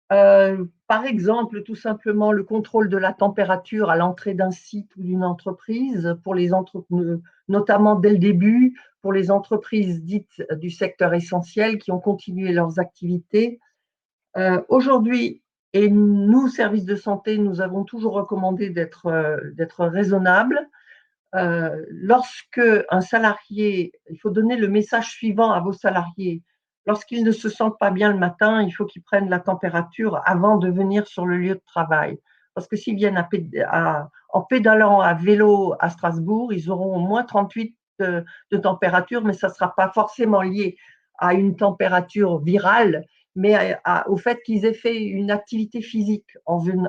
Par exemple, tout simplement le contrôle de la température à l'entrée d'un site ou d'une entreprise, notamment dès le début, pour les entreprises dites du secteur essentiel qui ont continué leurs activités. Aujourd'hui, et nous, services de santé, nous avons toujours recommandé d'être raisonnables. Lorsque un salarié, il faut donner le message suivant à vos salariés: lorsqu'ils ne se sentent pas bien le matin, il faut qu'ils prennent la température avant de venir sur le lieu de travail. parce que s'ils viennent en pédalant à vélo à Strasbourg, ils auront au moins 38 de température, mais ça ne sera pas forcément lié à une température virale, mais au fait qu'ils aient fait une activité physique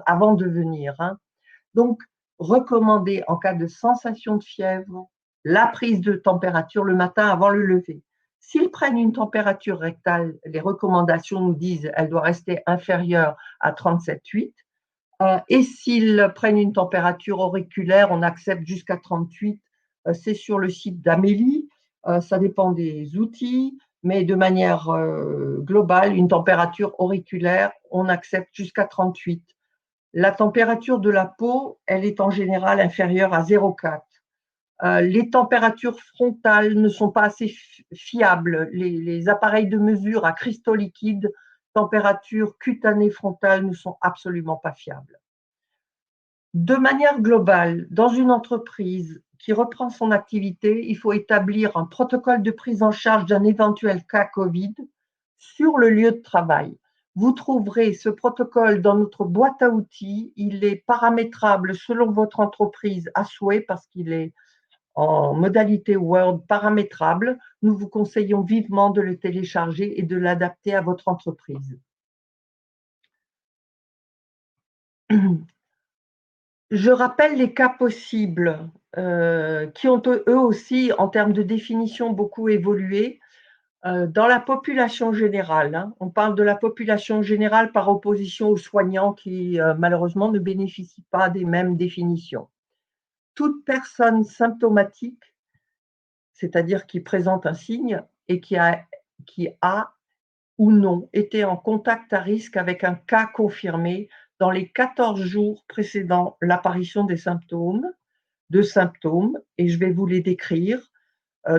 avant de venir. Hein. Donc, recommander en cas de sensation de fièvre, la prise de température le matin avant le lever. S'ils prennent une température rectale, les recommandations nous disent qu'elle doit rester inférieure à 37,8. Et s'ils prennent une température auriculaire, on accepte jusqu'à 38. C'est sur le site d'Amélie. Ça dépend des outils, mais de manière globale, une température auriculaire, on accepte jusqu'à 38. La température de la peau, elle est en général inférieure à 0,4. Les températures frontales ne sont pas assez fiables. Les appareils de mesure à cristaux liquides, température cutanée frontale ne sont absolument pas fiables. De manière globale, dans une entreprise qui reprend son activité, il faut établir un protocole de prise en charge d'un éventuel cas Covid sur le lieu de travail. Vous trouverez ce protocole dans notre boîte à outils. Il est paramétrable selon votre entreprise à souhait parce qu'il est en modalité Word paramétrable. Nous vous conseillons vivement de le télécharger et de l'adapter à votre entreprise. Je rappelle les cas possibles qui ont eux aussi, en termes de définition, beaucoup évolué. Dans la population générale, hein, on parle de la population générale par opposition aux soignants qui, malheureusement, ne bénéficient pas des mêmes définitions. Toute personne symptomatique, c'est-à-dire qui présente un signe et qui a ou non été en contact à risque avec un cas confirmé dans les 14 jours précédant l'apparition des symptômes, et je vais vous les décrire.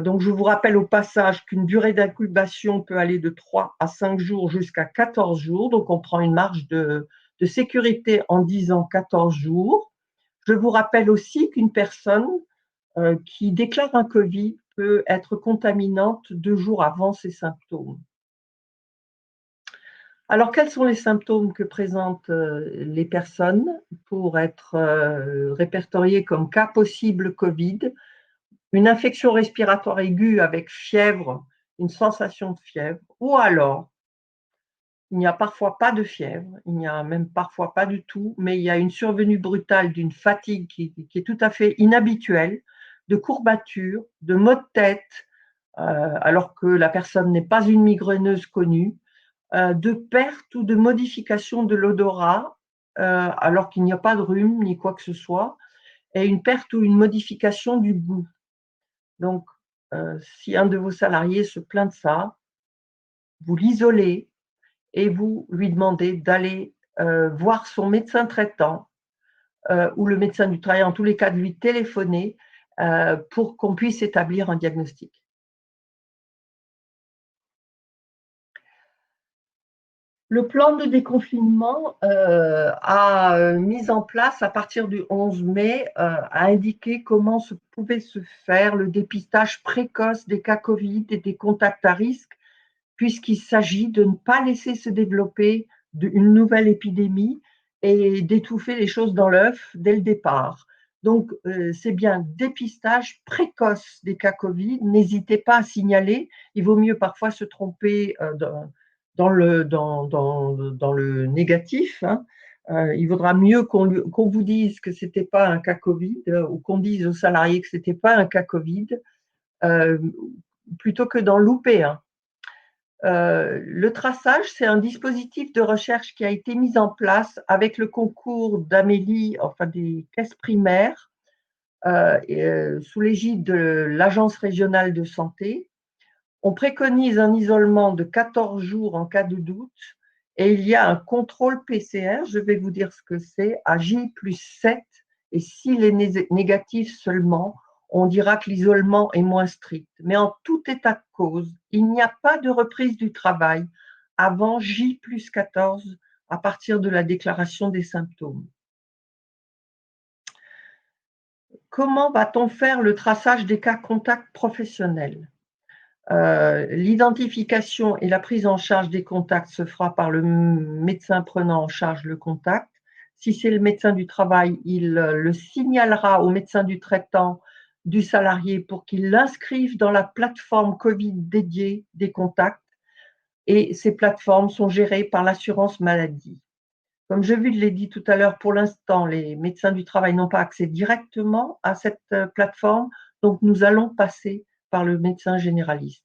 Donc, je vous rappelle au passage qu'une durée d'incubation peut aller de 3 à 5 jours jusqu'à 14 jours. Donc, on prend une marge de sécurité en disant 14 jours. Je vous rappelle aussi qu'une personne qui déclare un Covid peut être contaminante 2 jours avant ses symptômes. Alors, quels sont les symptômes que présentent les personnes pour être répertoriées comme cas possible Covid? Une infection respiratoire aiguë avec fièvre, une sensation de fièvre, ou alors, il n'y a parfois pas de fièvre, il n'y a même parfois pas du tout, mais il y a une survenue brutale d'une fatigue qui est tout à fait inhabituelle, de courbatures, de maux de tête, alors que la personne n'est pas une migraineuse connue, de perte ou de modification de l'odorat, alors qu'il n'y a pas de rhume ni quoi que ce soit, et une perte ou une modification du goût. Donc, si un de vos salariés se plaint de ça, vous l'isolez et vous lui demandez d'aller voir son médecin traitant ou le médecin du travail, en tous les cas de lui téléphoner pour qu'on puisse établir un diagnostic. Le plan de déconfinement a mis en place à partir du 11 mai, a indiqué comment pouvait se faire le dépistage précoce des cas Covid et des contacts à risque, puisqu'il s'agit de ne pas laisser se développer une nouvelle épidémie et d'étouffer les choses dans l'œuf dès le départ. Donc, c'est bien dépistage précoce des cas Covid. N'hésitez pas à signaler. Il vaut mieux parfois se tromper dans le négatif. Hein. Il vaudra mieux qu'on vous dise que ce n'était pas un cas Covid ou qu'on dise aux salariés que ce n'était pas un cas Covid plutôt que d'en louper un. Le traçage, c'est un dispositif de recherche qui a été mis en place avec le concours d'Amélie, enfin des caisses primaires, sous l'égide de l'Agence régionale de santé. On préconise un isolement de 14 jours en cas de doute et il y a un contrôle PCR, je vais vous dire ce que c'est, à J+7, et s'il est négatif seulement, on dira que l'isolement est moins strict. Mais en tout état de cause, il n'y a pas de reprise du travail avant J+14 à partir de la déclaration des symptômes. Comment va-t-on faire le traçage des cas contacts professionnels ? L'identification et la prise en charge des contacts se fera par le médecin prenant en charge le contact. Si c'est le médecin du travail, il le signalera au médecin du traitant du salarié pour qu'il l'inscrive dans la plateforme Covid dédiée des contacts. Et ces plateformes sont gérées par l'assurance maladie. Comme je l'ai dit tout à l'heure, pour l'instant, les médecins du travail n'ont pas accès directement à cette plateforme, donc nous allons passer par le médecin généraliste.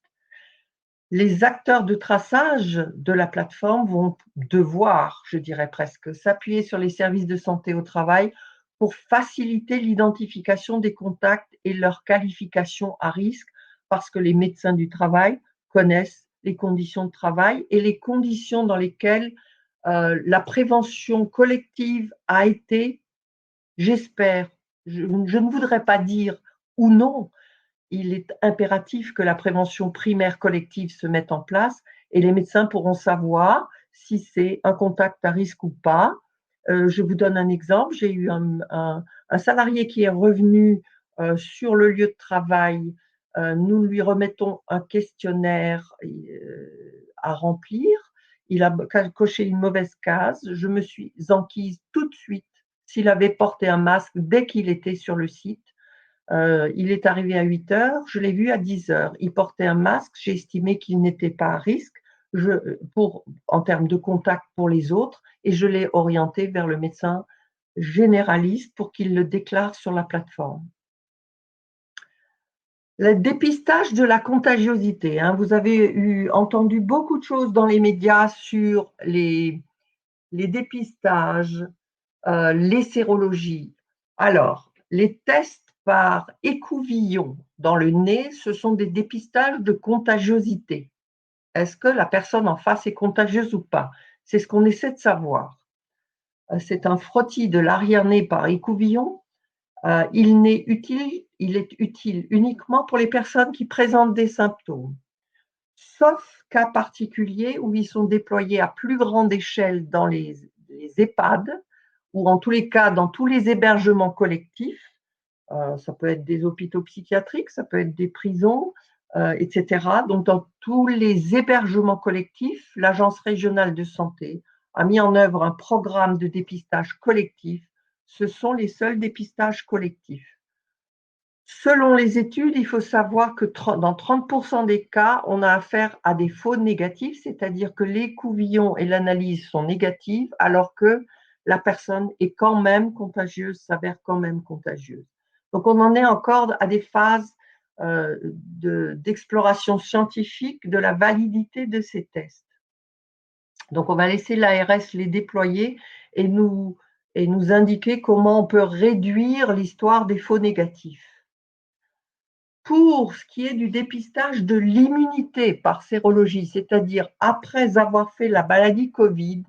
Les acteurs de traçage de la plateforme vont devoir, je dirais presque, s'appuyer sur les services de santé au travail pour faciliter l'identification des contacts et leur qualification à risque, parce que les médecins du travail connaissent les conditions de travail et les conditions dans lesquelles la prévention collective a été, j'espère, je ne voudrais pas dire ou non, il est impératif que la prévention primaire collective se mette en place et les médecins pourront savoir si c'est un contact à risque ou pas. Je vous donne un exemple. J'ai eu un salarié qui est revenu sur le lieu de travail. Nous lui remettons un questionnaire à remplir. Il a coché une mauvaise case. Je me suis enquise tout de suite s'il avait porté un masque dès qu'il était sur le site. Il est arrivé à 8 heures, je l'ai vu à 10 heures. Il portait un masque, j'ai estimé qu'il n'était pas à risque en termes de contact pour les autres et je l'ai orienté vers le médecin généraliste pour qu'il le déclare sur la plateforme. Le dépistage de la contagiosité. Vous avez entendu beaucoup de choses dans les médias sur les dépistages, les sérologies. Alors, les tests par écouvillon dans le nez, ce sont des dépistages de contagiosité. Est-ce que la personne en face est contagieuse ou pas? C'est ce qu'on essaie de savoir. C'est un frottis de l'arrière-nez par écouvillon. Il est utile uniquement pour les personnes qui présentent des symptômes, sauf cas particuliers où ils sont déployés à plus grande échelle dans les EHPAD ou en tous les cas dans tous les hébergements collectifs. Ça peut être des hôpitaux psychiatriques, ça peut être des prisons, etc. Donc, dans tous les hébergements collectifs, l'Agence régionale de santé a mis en œuvre un programme de dépistage collectif. Ce sont les seuls dépistages collectifs. Selon les études, il faut savoir que dans 30% des cas, on a affaire à des faux négatifs, c'est-à-dire que l'écouvillon et l'analyse sont négatives, alors que la personne est quand même contagieuse, s'avère quand même contagieuse. Donc, on en est encore à des phases d'exploration scientifique de la validité de ces tests. Donc, on va laisser l'ARS les déployer et nous indiquer comment on peut réduire l'histoire des faux négatifs. Pour ce qui est du dépistage de l'immunité par sérologie, c'est-à-dire après avoir fait la maladie Covid,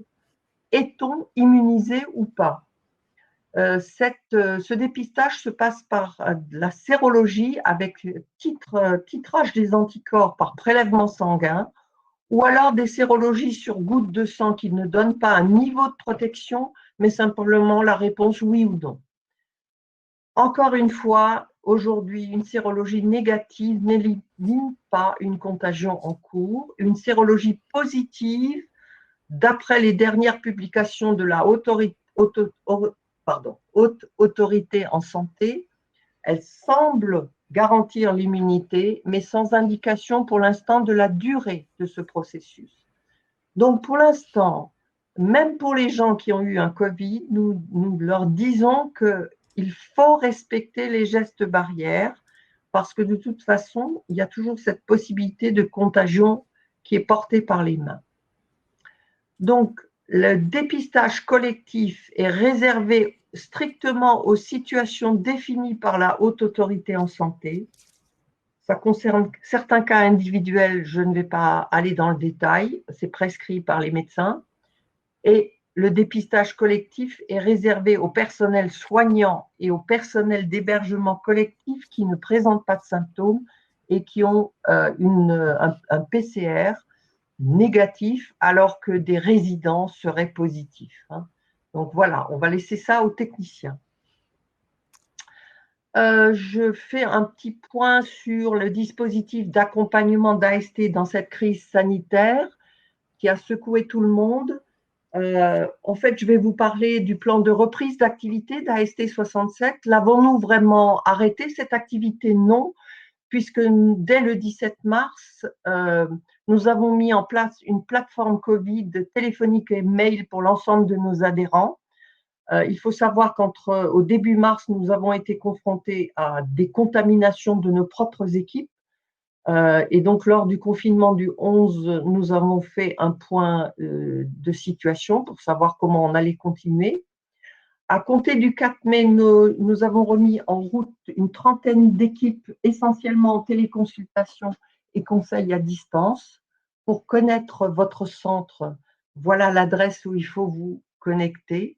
est-on immunisé ou pas? Ce dépistage se passe par la sérologie avec titrage des anticorps par prélèvement sanguin ou alors des sérologies sur gouttes de sang qui ne donnent pas un niveau de protection, mais simplement la réponse oui ou non. Encore une fois, aujourd'hui, une sérologie négative n'élimine pas une contagion en cours. Une sérologie positive, d'après les dernières publications de la haute autorité en santé, elle semble garantir l'immunité, mais sans indication pour l'instant de la durée de ce processus. Donc, pour l'instant, même pour les gens qui ont eu un Covid, nous leur disons qu'il faut respecter les gestes barrières parce que de toute façon, il y a toujours cette possibilité de contagion qui est portée par les mains. Donc, le dépistage collectif est réservé strictement aux situations définies par la haute autorité en santé. Ça concerne certains cas individuels, je ne vais pas aller dans le détail, c'est prescrit par les médecins. Et le dépistage collectif est réservé au personnel soignant et au personnel d'hébergement collectif qui ne présentent pas de symptômes et qui ont un PCR négatif alors que des résidents seraient positifs. Donc voilà, on va laisser ça aux techniciens. Je fais un petit point sur le dispositif d'accompagnement d'AST dans cette crise sanitaire qui a secoué tout le monde. En fait, je vais vous parler du plan de reprise d'activité d'AST 67. L'avons-nous vraiment arrêté cette activité? Non, puisque dès le 17 mars, nous avons mis en place une plateforme Covid téléphonique et mail pour l'ensemble de nos adhérents. Il faut savoir qu'au début mars, nous avons été confrontés à des contaminations de nos propres équipes. Et donc, lors du confinement du 11, nous avons fait un point de situation pour savoir comment on allait continuer. À compter du 4 mai, nous avons remis en route une trentaine d'équipes, essentiellement en téléconsultation et conseils à distance. Pour connaître votre centre, voilà l'adresse où il faut vous connecter.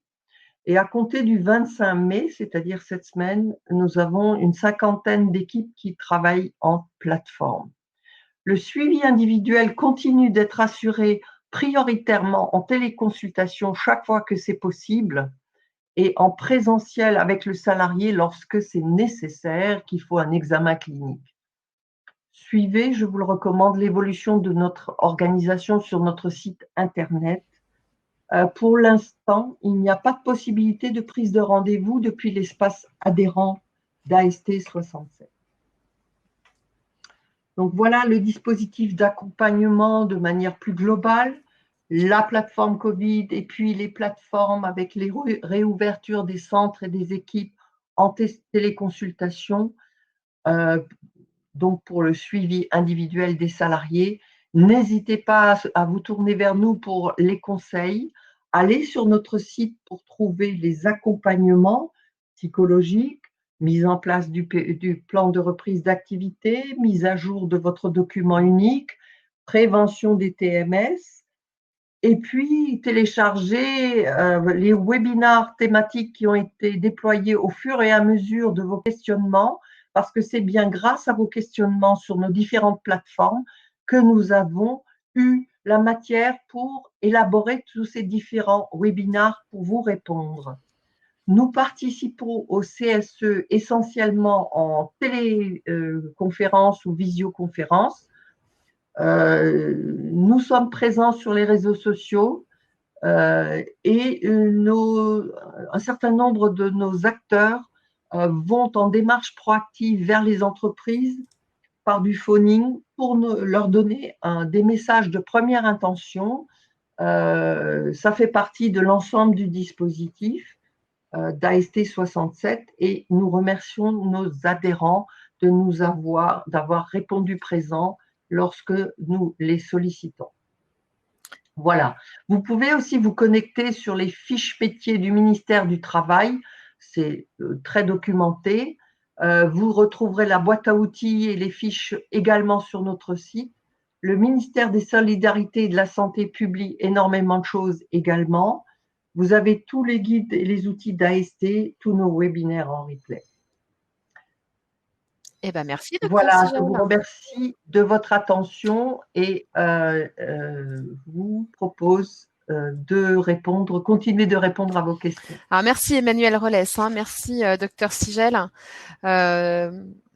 Et à compter du 25 mai, c'est-à-dire cette semaine, nous avons une cinquantaine d'équipes qui travaillent en plateforme. Le suivi individuel continue d'être assuré prioritairement en téléconsultation chaque fois que c'est possible et en présentiel avec le salarié lorsque c'est nécessaire, qu'il faut un examen clinique. Suivez, je vous le recommande, l'évolution de notre organisation sur notre site internet. Pour l'instant, il n'y a pas de possibilité de prise de rendez-vous depuis l'espace adhérent d'AST 67. Donc voilà le dispositif d'accompagnement de manière plus globale, la plateforme Covid et puis les plateformes avec les réouvertures des centres et des équipes en téléconsultation, donc pour le suivi individuel des salariés. N'hésitez pas à vous tourner vers nous pour les conseils. Allez sur notre site pour trouver les accompagnements psychologiques, mise en place du plan de reprise d'activité, mise à jour de votre document unique, prévention des TMS, et puis télécharger les webinars thématiques qui ont été déployés au fur et à mesure de vos questionnements, parce que c'est bien grâce à vos questionnements sur nos différentes plateformes que nous avons eu la matière pour élaborer tous ces différents webinars pour vous répondre. Nous participons au CSE essentiellement en téléconférence ou visioconférence. Nous sommes présents sur les réseaux sociaux et un certain nombre de nos acteurs vont en démarche proactive vers les entreprises par du phoning pour leur donner des messages de première intention. Ça fait partie de l'ensemble du dispositif d'AST 67 et nous remercions nos adhérents d'avoir répondu présent lorsque nous les sollicitons. Voilà. Vous pouvez aussi vous connecter sur les fiches métiers du ministère du Travail. C'est très documenté. Vous retrouverez la boîte à outils et les fiches également sur notre site. Le ministère des Solidarités et de la Santé publie énormément de choses également. Vous avez tous les guides et les outils d'AST, tous nos webinaires en replay. Eh ben, merci, Dr. Voilà, Sigel. je vous remercie de votre attention et vous propose de continuer de répondre à vos questions. Alors, merci Emmanuel Rollès, merci Dr. Sigel.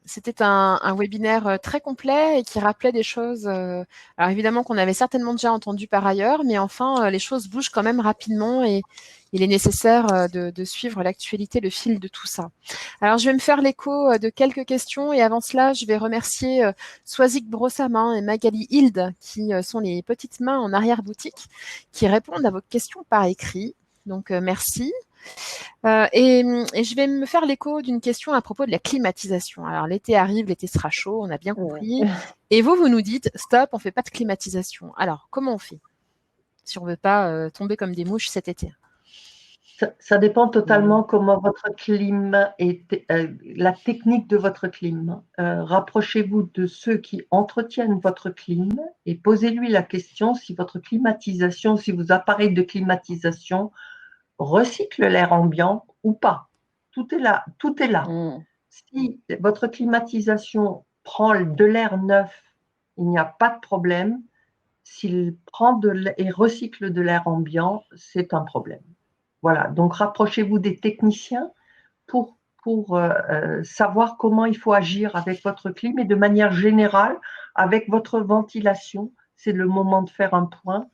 C'était un webinaire très complet et qui rappelait des choses, alors évidemment qu'on avait certainement déjà entendu par ailleurs, mais enfin les choses bougent quand même rapidement et il est nécessaire de suivre l'actualité, le fil de tout ça. Alors je vais me faire l'écho de quelques questions et avant cela je vais remercier Swazik Brossama et Magali Hilde qui sont les petites mains en arrière-boutique qui répondent à vos questions par écrit. Donc merci. Et je vais me faire l'écho d'une question à propos de la climatisation. Alors l'été arrive, l'été sera chaud, on a bien compris. Et vous nous dites, stop, on ne fait pas de climatisation. Alors comment on fait si on ne veut pas tomber comme des mouches cet été? Ça dépend totalement comment votre clim est, la technique de votre clim. Rapprochez-vous de ceux qui entretiennent votre clim et posez-lui la question si votre climatisation, si vos appareils de climatisation recycle l'air ambiant ou pas. Tout est là. Tout est là. Si votre climatisation prend de l'air neuf, il n'y a pas de problème. S'il prend et recycle de l'air ambiant, c'est un problème. Voilà. Donc, rapprochez-vous des techniciens pour savoir comment il faut agir avec votre clim et de manière générale, avec votre ventilation. C'est le moment de faire un point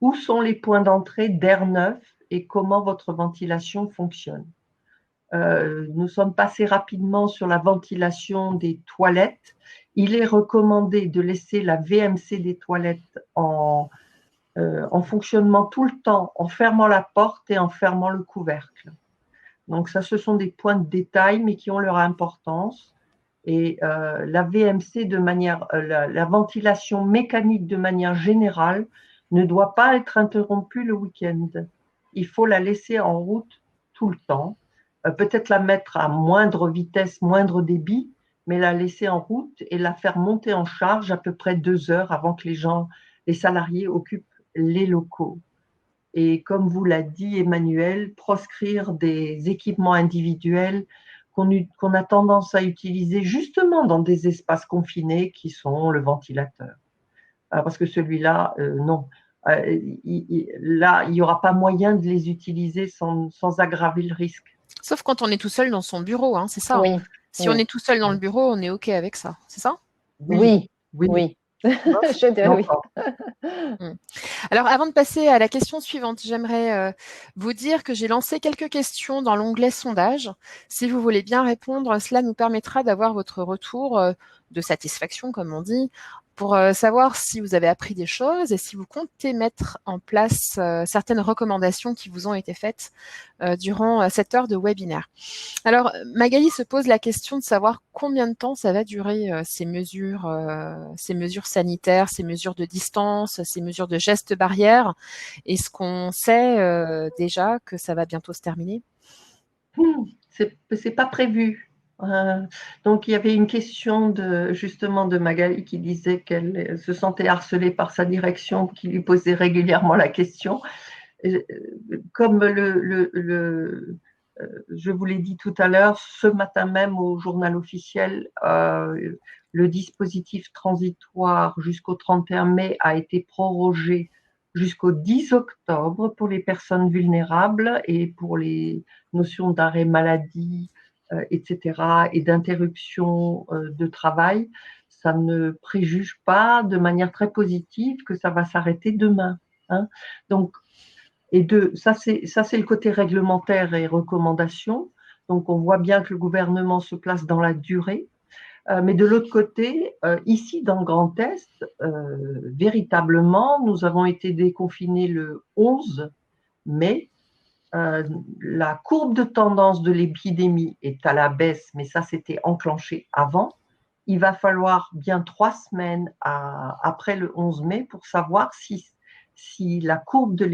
où sont les points d'entrée d'air neuf et comment votre ventilation fonctionne. Nous sommes passés rapidement sur la ventilation des toilettes. Il est recommandé de laisser la VMC des toilettes en fonctionnement tout le temps, en fermant la porte et en fermant le couvercle. Donc ça, ce sont des points de détail, mais qui ont leur importance. Et la VMC, la ventilation mécanique de manière générale, ne doit pas être interrompue le week-end. Il faut la laisser en route tout le temps. Peut-être la mettre à moindre vitesse, moindre débit, mais la laisser en route et la faire monter en charge à peu près 2 heures avant que les salariés occupent les locaux. Et comme vous l'a dit Emmanuel, proscrire des équipements individuels qu'on a tendance à utiliser justement dans des espaces confinés qui sont le ventilateur. Parce que celui-là, non. Là, il n'y aura pas moyen de les utiliser sans aggraver le risque. Sauf quand on est tout seul dans son bureau, hein, c'est ça. Oui. Si on est tout seul dans le bureau, on est OK avec ça, c'est ça? Oui. Je dirais oui. Alors, avant de passer à la question suivante, j'aimerais vous dire que j'ai lancé quelques questions dans l'onglet sondage. Si vous voulez bien répondre, cela nous permettra d'avoir votre retour de satisfaction, comme on dit, pour savoir si vous avez appris des choses et si vous comptez mettre en place certaines recommandations qui vous ont été faites durant cette heure de webinaire. Alors, Magali se pose la question de savoir combien de temps ça va durer ces mesures sanitaires, ces mesures de distance, ces mesures de gestes barrières. Est-ce qu'on sait déjà que ça va bientôt se terminer? C'est pas prévu. Donc, il y avait une question justement de Magali qui disait qu'elle se sentait harcelée par sa direction, qui lui posait régulièrement la question. Comme je vous l'ai dit tout à l'heure, ce matin même au journal officiel, le dispositif transitoire jusqu'au 31 mai a été prorogé jusqu'au 10 octobre pour les personnes vulnérables et pour les notions d'arrêt maladie, etc., et d'interruption de travail. Ça ne préjuge pas de manière très positive que ça va s'arrêter demain. Hein. Donc, ça c'est le côté réglementaire et recommandation. Donc, on voit bien que le gouvernement se place dans la durée. Mais de l'autre côté, ici dans le Grand Est, véritablement, nous avons été déconfinés le 11 mai. La courbe de tendance de l'épidémie est à la baisse, mais ça, c'était enclenché avant. Il va falloir bien 3 semaines après le 11 mai pour savoir si la courbe de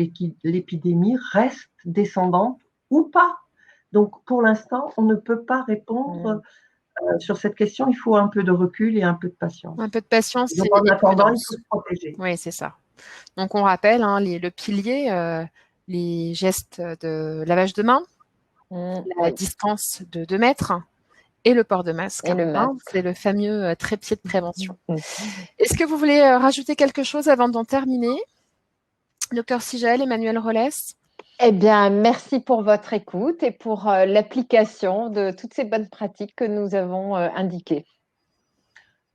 l'épidémie reste descendante ou pas. Donc, pour l'instant, on ne peut pas répondre sur cette question. Il faut un peu de recul et un peu de patience. Un peu de patience. Donc, en attendant, il faut se protéger. Oui, c'est ça. Donc, on rappelle le pilier, les gestes de lavage de mains, la distance de 2 mètres et le port de masque. Et le masque. C'est le fameux trépied de prévention. Est-ce que vous voulez rajouter quelque chose avant d'en terminer? Docteur Sigel, Emmanuel Rollès? Eh bien, merci pour votre écoute et pour l'application de toutes ces bonnes pratiques que nous avons indiquées.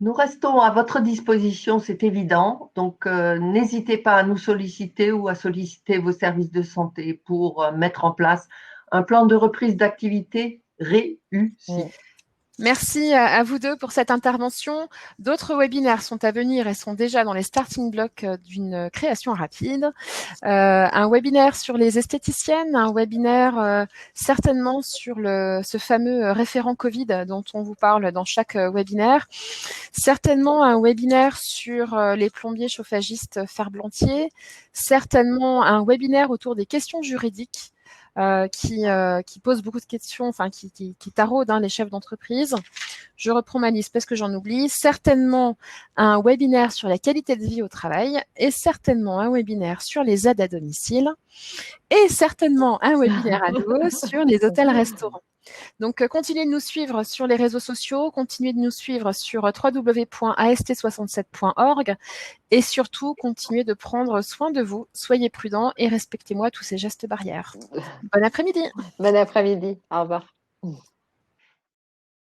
Nous restons à votre disposition, c'est évident. Donc, n'hésitez pas à nous solliciter ou à solliciter vos services de santé pour mettre en place un plan de reprise d'activité réussi. Merci à vous deux pour cette intervention. D'autres webinaires sont à venir et sont déjà dans les starting blocks d'une création rapide. Un webinaire sur les esthéticiennes, un webinaire certainement sur ce fameux référent Covid dont on vous parle dans chaque webinaire. Certainement un webinaire sur les plombiers chauffagistes ferblantiers. Certainement un webinaire autour des questions juridiques. Qui pose beaucoup de questions, enfin qui taraudent les chefs d'entreprise. Je reprends ma liste parce que j'en oublie. Certainement un webinaire sur la qualité de vie au travail et certainement un webinaire sur les aides à domicile et certainement un webinaire à nouveau sur les hôtels-restaurants. Donc, continuez de nous suivre sur les réseaux sociaux, continuez de nous suivre sur www.ast67.org et surtout, continuez de prendre soin de vous. Soyez prudents et respectez-moi tous ces gestes barrières. Bon après-midi. Bon après-midi. Au revoir.